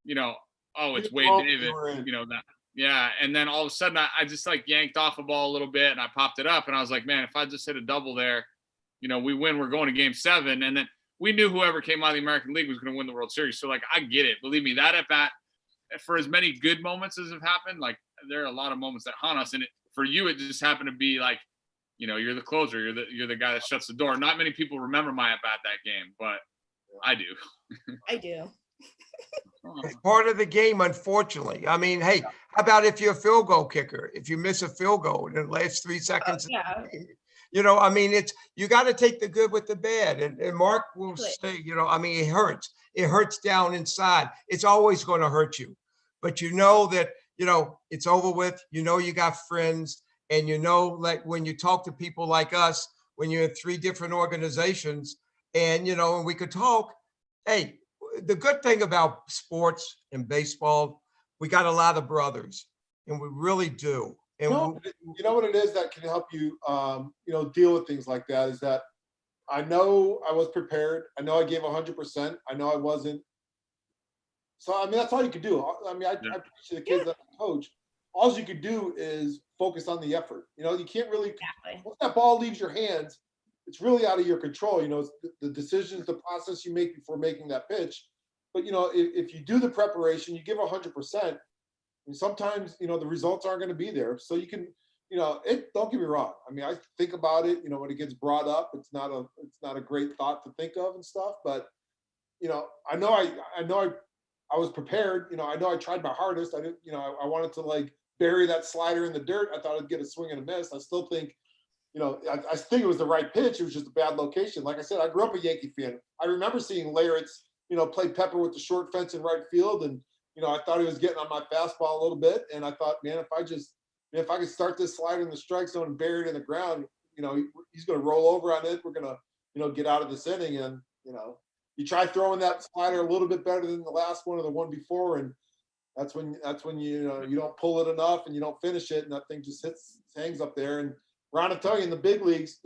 it's Wade Davis, that. Yeah, and then all of a sudden I just like yanked off a ball a little bit, and I popped it up, and I was like, man, if I just hit a double there, we win. We're going to Game 7, and then we knew whoever came out of the American League was going to win the World Series. So like, I get it. Believe me, that at bat, for as many good moments as have happened, like there are a lot of moments that haunt us, and for you, it just happened to be like, you're the closer, you're the guy that shuts the door. Not many people remember my at bat that game, but I do. I do. It's part of the game, unfortunately. I mean, hey, how about if you're a field goal kicker? If you miss a field goal in the last 3 seconds, Yeah. I mean, you got to take the good with the bad. And Mark will say, I mean, it hurts. It hurts down inside. It's always going to hurt you. But that, it's over with. You got friends. And like when you talk to people like us, when you're in 3 different organizations, and and we could talk, hey, the good thing about sports and baseball, we got a lot of brothers, and we really do. And you know what it is that can help you, deal with things like that is that I know I was prepared. I know I gave 100%. I know I wasn't. So, I mean, that's all you could do. I mean, I preach to the kids that I coach. All you could do is focus on the effort. You can't really, once that ball leaves your hands, it's really out of your control. It's the decisions, the process you make before making that pitch. But, if you do the preparation, you give 100%, and sometimes, the results aren't going to be there. So you can, don't get me wrong. I mean, I think about it, when it gets brought up, it's not a great thought to think of and stuff. But, I know I was prepared. I know I tried my hardest. I didn't, I wanted to like bury that slider in the dirt. I thought I'd get a swing and a miss. I still think, I think it was the right pitch. It was just a bad location. Like I said, I grew up a Yankee fan. I remember seeing Leyritz, play pepper with the short fence in right field. And, I thought he was getting on my fastball a little bit. And I thought, man, if I could start this slider in the strike zone and bury it in the ground, he's going to roll over on it. We're going to, get out of this inning. And, you try throwing that slider a little bit better than the last one or the one before. And That's when you don't pull it enough and you don't finish it, and that thing just hangs up there. And Ron, I tell you, in the big leagues,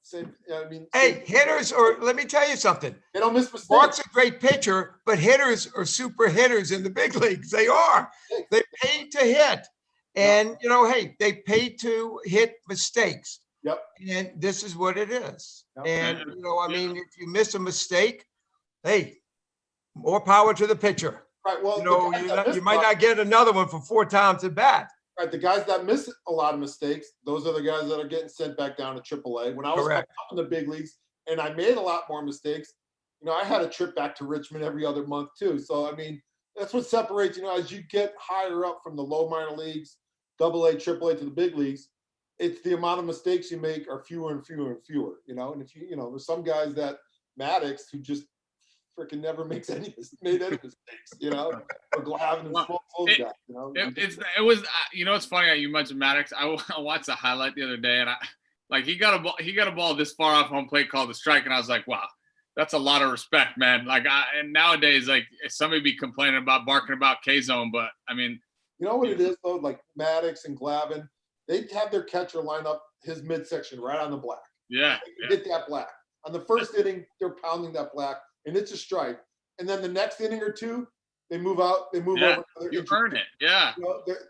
same. I mean, Hey, hitters, or let me tell you something. they don't miss mistakes. Mark's a great pitcher, but hitters are super hitters in the big leagues. They are. They paid to hit. And, hey, they paid to hit mistakes. Yep. And this is what it is. Yep. And, I mean, if you miss a mistake, hey, more power to the pitcher. Right. Well, you might not get another one for 4 times at bat. Right. The guys that miss a lot of mistakes, those are the guys that are getting sent back down to AAA. When I was up in the big leagues and I made a lot more mistakes, I had a trip back to Richmond every other month too. So, I mean, that's what separates, as you get higher up from the low minor leagues, AA, AAA to the big leagues, it's the amount of mistakes you make are fewer and fewer and fewer, and if there's some guys that Maddox who just freaking never made any mistakes, or Glavin and those guys, It was, it's funny you mentioned Maddox. I watched the highlight the other day, and he got a ball this far off home plate called a strike, and I was like, wow, that's a lot of respect, man. And nowadays, somebody be complaining about barking about K-zone, but I mean, you know what it is though? Like Maddox and Glavin, they have their catcher line up his midsection right on the black. Yeah. Hit that black. On the first inning, they're pounding that black, and it's a strike. And then the next inning or two, they move out. They move over. You earn it. Yeah.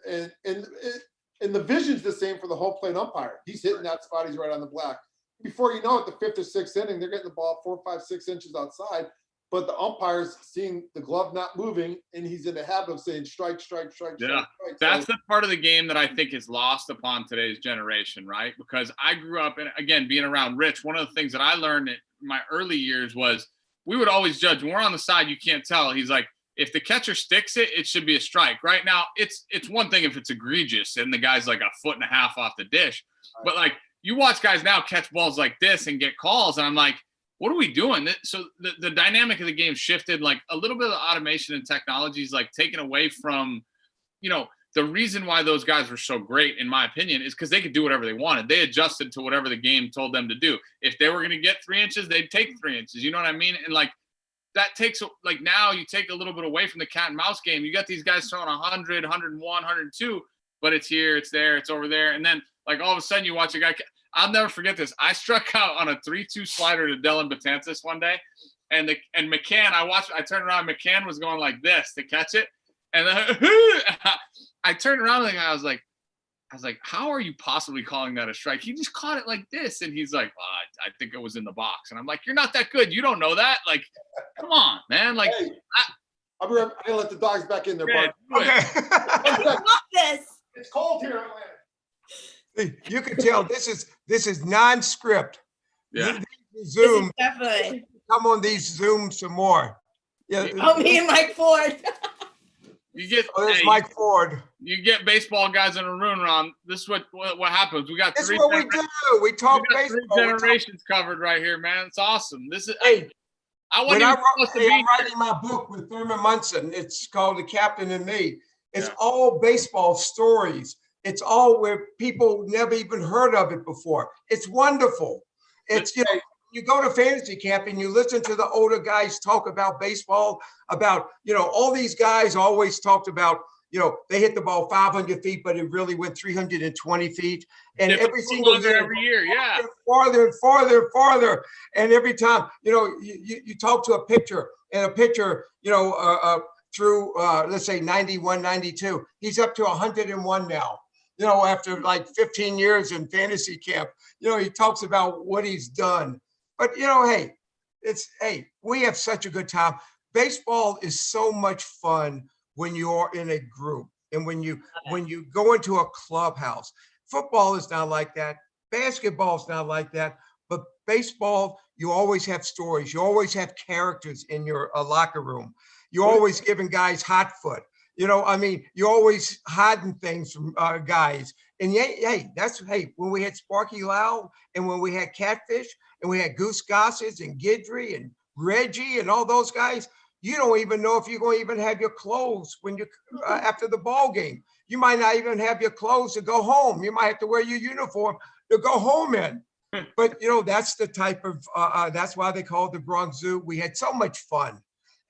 And the vision's the same for the home plate umpire. He's hitting that spot. He's right on the black. Before you know it, the 5th or 6th inning, they're getting the ball 4, 5, 6 inches outside. But the umpire's seeing the glove not moving, and he's in the habit of saying strike, strike, strike, yeah. strike. That's the part of the game that I think is lost upon today's generation, right? Because I grew up, and again, being around Rich, one of the things that I learned in my early years was we would always judge. When we're on the side, you can't tell. He's like, if the catcher sticks it, it should be a strike. Right now, it's one thing if it's egregious and the guy's like 1.5 feet off the dish. Right. But you watch guys now catch balls like this and get calls, and I'm like, what are we doing? So the dynamic of the game shifted. A little bit of automation and technology is taken away from, the reason why those guys were so great, in my opinion, is because they could do whatever they wanted. They adjusted to whatever the game told them to do. If they were going to get 3 inches, they'd take 3 inches. You know what I mean? And that takes, now you take a little bit away from the cat and mouse game. You got these guys throwing 100, 101, 102, but it's here, it's there, it's over there. And then all of a sudden you watch a guy. I'll never forget this. I struck out on a 3-2 slider to Dylan Betances one day, and McCann. I turned around. McCann was going like this to catch it, and then I turned around and I was like, how are you possibly calling that a strike? He just caught it like this, and he's like, well, I think it was in the box, and I'm like, you're not that good. You don't know that. Come on, man. Hey, I'm gonna let the dogs back in there, Bart. Okay. I love this. It's cold here in Atlanta. You can tell this is non-script. Yeah. Zoom. Definitely. Come on these Zooms some more. Yeah. Oh, me and Mike Ford. You get Mike Ford. You get baseball guys in a room, Ron. This is what happens. We got This is what we do. We talk baseball. 3 generations covered right here, man. It's awesome. This is I'm writing my book with Thurman Munson. It's called The Captain and Me. It's all baseball stories. It's all where people never even heard of it before. It's wonderful. It's, you go to fantasy camp and you listen to the older guys talk about baseball, about, all these guys always talked about, they hit the ball 500 feet, but it really went 320 feet. And every single year, every year, farther and farther and farther. And every time, you talk to a pitcher, and a pitcher, through, let's say 91, 92, he's up to 101 now. After 15 years in fantasy camp, he talks about what he's done. But, we have such a good time. Baseball is so much fun when you're in a group and when you go into a clubhouse. Football is not like that. Basketball is not like that. But baseball, you always have stories. You always have characters in your locker room. You're always giving guys hot foot. You're always hiding things from guys. And when we had Sparky Lau and when we had Catfish and we had Goose Gossage and Guidry and Reggie and all those guys, you don't even know if you're going to even have your clothes when you after the ball game. You might not even have your clothes to go home. You might have to wear your uniform to go home in. But, that's the type of, that's why they call it the Bronx Zoo. We had so much fun.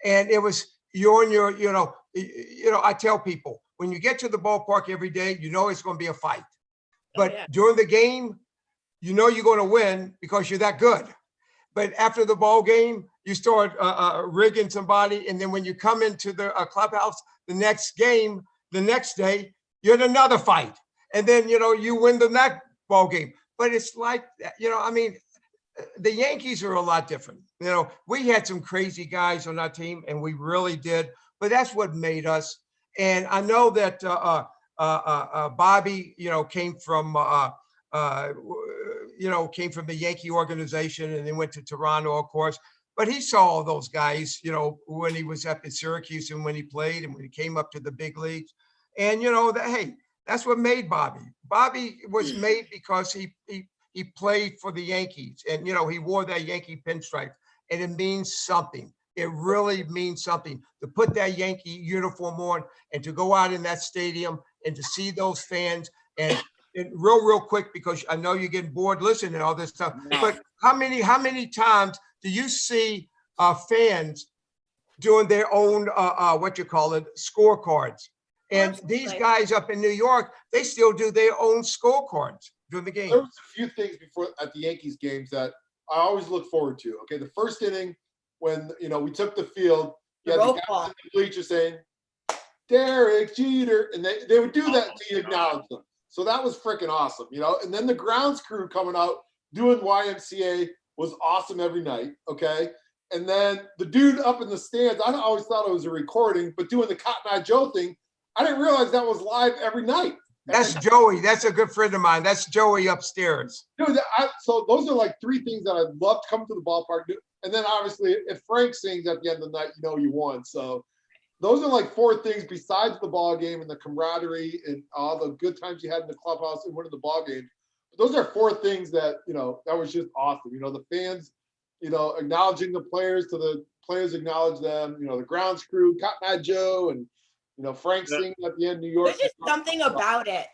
And it was, you're in your, I tell people, when you get to the ballpark every day, you know it's going to be a fight. But yeah. during the game, you know you're going to win because you're that good. But after the ball game, you start rigging somebody, and then when you come into the clubhouse the next game, the next day, you're in another fight, and then you win the next ball game. But it's like the Yankees are a lot different. We had some crazy guys on our team, and we really did. But that's what made us. And I know that Bobby, came from the Yankee organization, and then went to Toronto, of course. But he saw all those guys, when he was up in Syracuse and when he played and when he came up to the big leagues. And hey, that's what made Bobby. Bobby was made because he played for the Yankees, and he wore that Yankee pinstripe, and it means something. It really means something to put that Yankee uniform on and to go out in that stadium and to see those fans. And real quick, because I know you're getting bored listening to all this stuff, but how many times do you see fans doing their own scorecards? And these guys up in New York, they still do their own scorecards during the game. There was a few things before at the Yankees games that I always look forward to. Okay, the first inning when we took the field, you had the guys in the bleachers saying, "Derek Jeter," and they would do that to acknowledge them. So that was freaking awesome, And then the grounds crew coming out doing YMCA was awesome every night, okay? And then the dude up in the stands, I always thought it was a recording, but doing the Cotton Eye Joe thing, I didn't realize that was live every night. That's Joey. That's a good friend of mine. That's Joey upstairs. Dude, so those are like three things that I'd love to come to the ballpark. And then obviously, if Frank sings at the end of the night, you won. So those are like four things besides the ball game and the camaraderie and all the good times you had in the clubhouse and winning the ball game. Those are four things that, that was just awesome. The fans, acknowledging the players to the players acknowledge them, the grounds crew, Cotton Eye Joe, and, Frank singing at the end, New York. There's just something about it.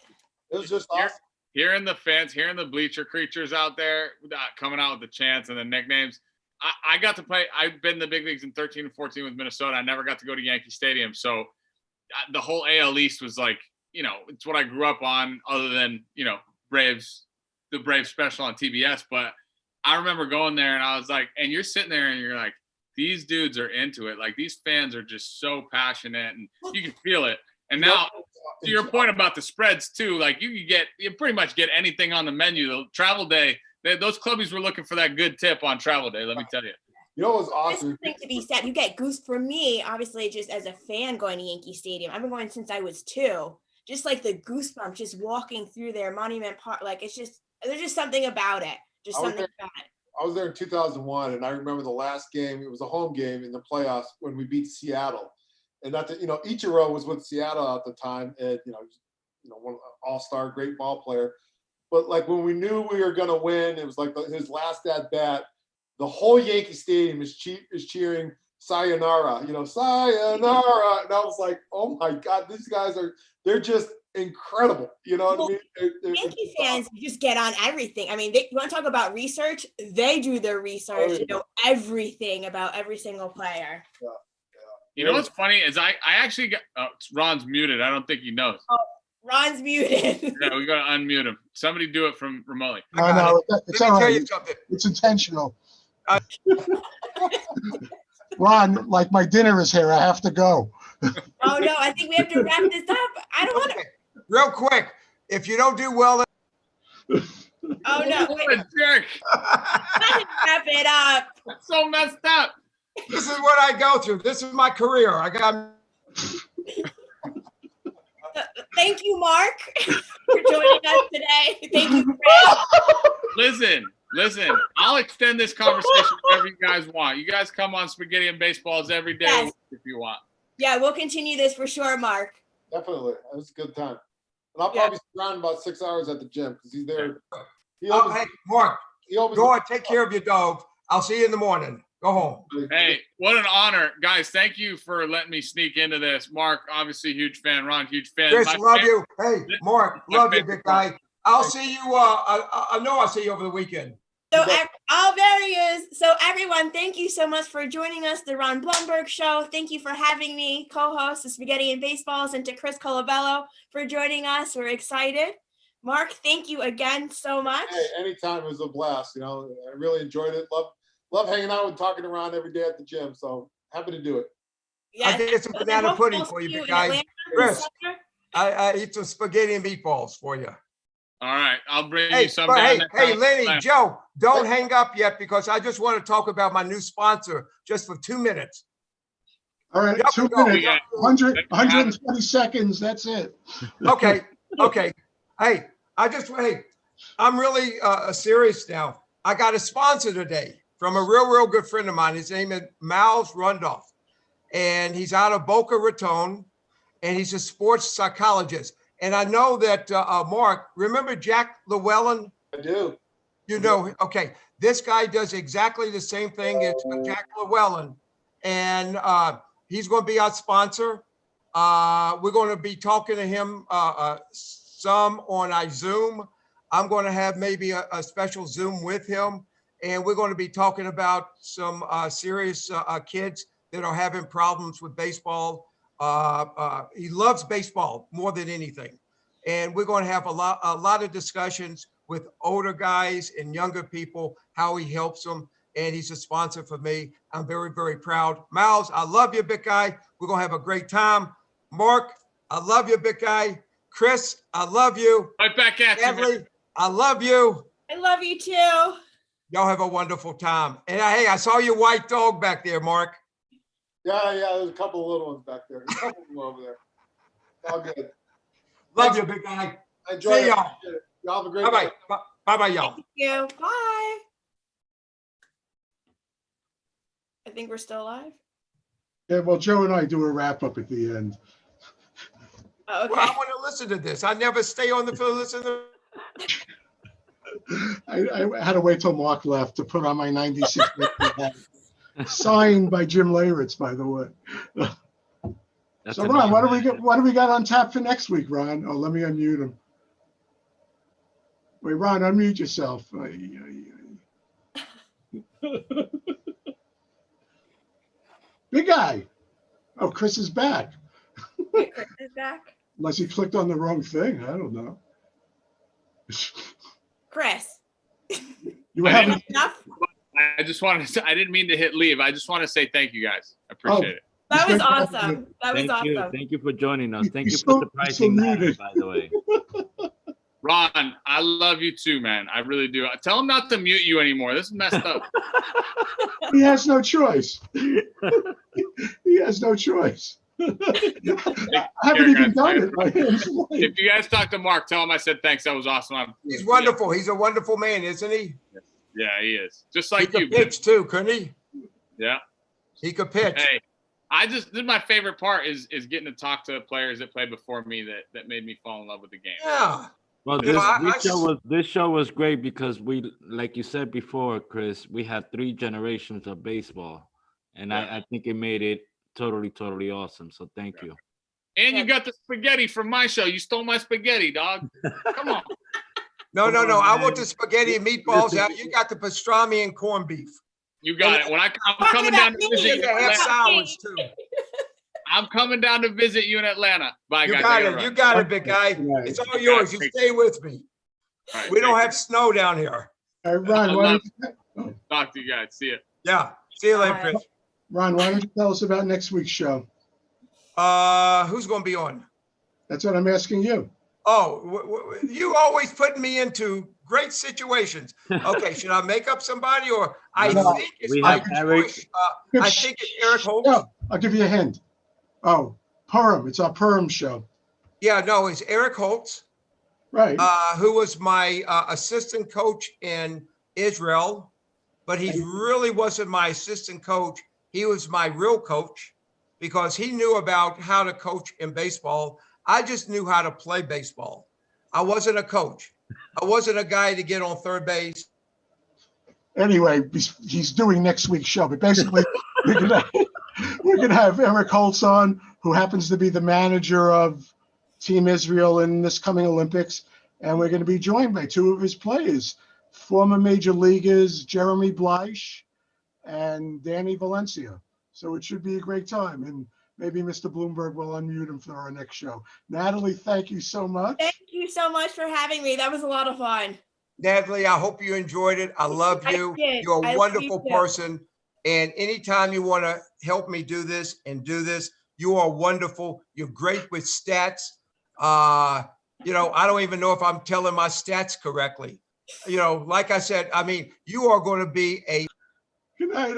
It was just awesome. Hearing the fans, hearing the bleacher creatures out there coming out with the chants and the nicknames. I got to play. I've been in the big leagues in 13 and 14 with Minnesota. I never got to go to Yankee Stadium. So the whole AL East was like, it's what I grew up on, other than, Braves, the Braves special on TBS. But I remember going there and I was like, and you're sitting there and you're like, these dudes are into it. Like, these fans are just so passionate and you can feel it. And now, to your point about the spreads too, like you pretty much get anything on the menu. The travel day, those clubbies were looking for that good tip on travel day. Let me tell you. What was awesome? There's something to be said. You get goose for me, obviously, just as a fan going to Yankee Stadium. I've been going since I was 2. Just like the goosebumps, just walking through their Monument Park. Like there's just something about it. Just something about it. I was there in 2001, and I remember the last game. It was a home game in the playoffs when we beat Seattle, and Ichiro was with Seattle at the time, and one all-star, great ball player. But like when we knew we were gonna win, it was like his last at bat. The whole Yankee Stadium is cheering "Sayonara," "Sayonara," and I was like, "Oh my God, these guys they're just incredible." You know what I mean? Yankee fans just get on everything. I mean, you want to talk about research? They do their research, everything about every single player. Yeah. You know what's funny is I actually got Ron's muted. I don't think he knows. Oh, Ron's muted. Yeah, we gotta unmute him. Somebody do it from remotely. No, it's all right. It's intentional. Ron, like my dinner is here. I have to go. Oh no, I think we have to wrap this up. I don't want to. Real quick, if you don't do well. Oh no! What a jerk! Wrap it up. That's so messed up. This is what I go through. This is my career. I got. Thank you, Mark, for joining us today. Thank you, Fred. Listen. I'll extend this conversation whatever you guys want. You guys come on Spaghetti and Baseballs every day if you want. Yeah, we'll continue this for sure, Mark. Definitely. It was a good time. And I'll probably spend about 6 hours at the gym because he's there. Hey, Mark, go on, take care of your dog. I'll see you in the morning. Go home. Hey, what an honor. Guys, thank you for letting me sneak into this. Mark, obviously huge fan. Ron, huge fan. Chris, love you. Hey, Mark, love you, big guy. I'll see you. I know I'll see you over the weekend. There he is. So everyone, thank you so much for joining us, the Ron Blomberg Show. Thank you for having me co-host the Spaghetti and Baseballs, and to Chris Colabello for joining us. We're excited. Mark, thank you again so much. Hey, anytime. It was a blast. I really enjoyed it. Love hanging out and talking around every day at the gym. So happy to do it. Yes. I did some banana pudding for you, big guy. Chris, I eat some spaghetti and meatballs for you. All right, I'll bring Hey, you some. hey, Lenny, Joe, don't hang up yet because I just want to talk about my new sponsor just for 2 minutes. All right, 2 minutes, 120 seconds. That's it. Okay. Hey, I'm really serious now. I got a sponsor today from a real good friend of mine. His name is Miles Rundolph, and he's out of Boca Raton, and he's a sports psychologist. And I know that, Mark, remember Jack Llewellyn? I do. You know, okay. This guy does exactly the same thing as Jack Llewellyn. And he's going to be our sponsor. We're going to be talking to him some on our Zoom. I'm going to have maybe a special Zoom with him. And we're going to be talking about some serious kids that are having problems with baseball. He loves baseball more than anything. And we're going to have a lot of discussions with older guys and younger people, how he helps them. And he's a sponsor for me. I'm very proud. Miles, I love you, big guy. We're going to have a great time. Mark, I love you, big guy. Chris, I love you. Right back at you. Emily, I love you. I love you too. Y'all have a wonderful time. And hey, I saw your white dog back there, Mark. Yeah, there's a couple of little ones back there. A couple of them over there. All good. Love you, big guy. Enjoy. See y'all. Y'all have a great Bye-bye. day. Bye-bye, y'all. Thank you. Bye. I think we're still live. Yeah, well, Joe and I do a wrap up at the end. Oh, okay. Well, I want to listen to this. I never stay on the field listen to. I had to wait till Mark left to put on my 96 hat. Signed by Jim Leyritz, by the way. That's So Ron, what do we got on tap for next week, Ron? Oh, let me unmute him. Wait, Ron, unmute yourself. Big guy. Oh, Chris is back. Wait, Chris is back. Unless he clicked on the wrong thing. I don't know. Chris. You were having Enough? I just wanted to. I didn't mean to hit leave. I just want to say thank you guys. I appreciate it. That was awesome. That was Thank you. awesome. Thank you for joining us. Thank you You're for so surprising Matt, muted. by the way. Ron, I love you too, man. I really do. Tell him not to mute you anymore. This is messed up. He has no choice. He has no choice. I haven't even done it. My hands light. If you guys talk to Mark, tell him I said thanks. That was awesome. He's wonderful. He's a wonderful man, isn't he? Yeah, he is. Just He like could you. pitch too, couldn't he? Yeah. He could pitch. Hey, this is my favorite part is getting to talk to players that played before me that made me fall in love with the game. Yeah. Well, You know, this show was great because we, like you said before, Chris, we had 3 generations of baseball, and Yeah. I think it made it totally awesome. So thank you. And you got the spaghetti from my show. You stole my spaghetti, dog. Come on. No. Come on, I man. want the spaghetti and meatballs. You got the pastrami and corned beef. You got it. When I'm coming down to visit You you in can have Atlanta. sours too. I'm coming down to visit you in Atlanta. Bye, You guys. got I gotta it. run. You got it, big guy. It's all yours. You stay with me. All right, We don't take have snow down here. All right, Ron, I why love don't care. Talk to you guys. See ya. Yeah. See you later, Bye. Chris. Ron, why don't you tell us about next week's show? Who's going to be on? That's what I'm asking you. Oh, you always putting me into great situations. Okay, should I make up somebody or I No. think it's We my have Eric. choice. I think it's Eric Holtz. No, I'll give you a hint. Oh, Purim. It's our Purim show. Yeah, no, it's Eric Holtz, Right. who was my assistant coach in Israel, but he really wasn't my assistant coach. He was my real coach because he knew about how to coach in baseball. I just knew how to play baseball. I wasn't a coach. I wasn't a guy to get on third base. Anyway, he's doing next week's show, but basically we're gonna have Eric Holtz on, who happens to be the manager of Team Israel in this coming Olympics, and we're going to be joined by 2 of his players, former major leaguers Jeremy Bleish and Danny Valencia. So it should be a great time. And maybe Mr. Bloomberg will unmute him for our next show. Natalie, thank you so much. Thank you so much for having me. That was a lot of fun. Natalie, I hope you enjoyed it. I love you. did. You're I a love wonderful you too. person. And anytime you want to help me do this, you are wonderful. You're great with stats. You know, I don't even know if I'm telling my stats correctly. You know, like I said, I mean, you are going to be a Good night,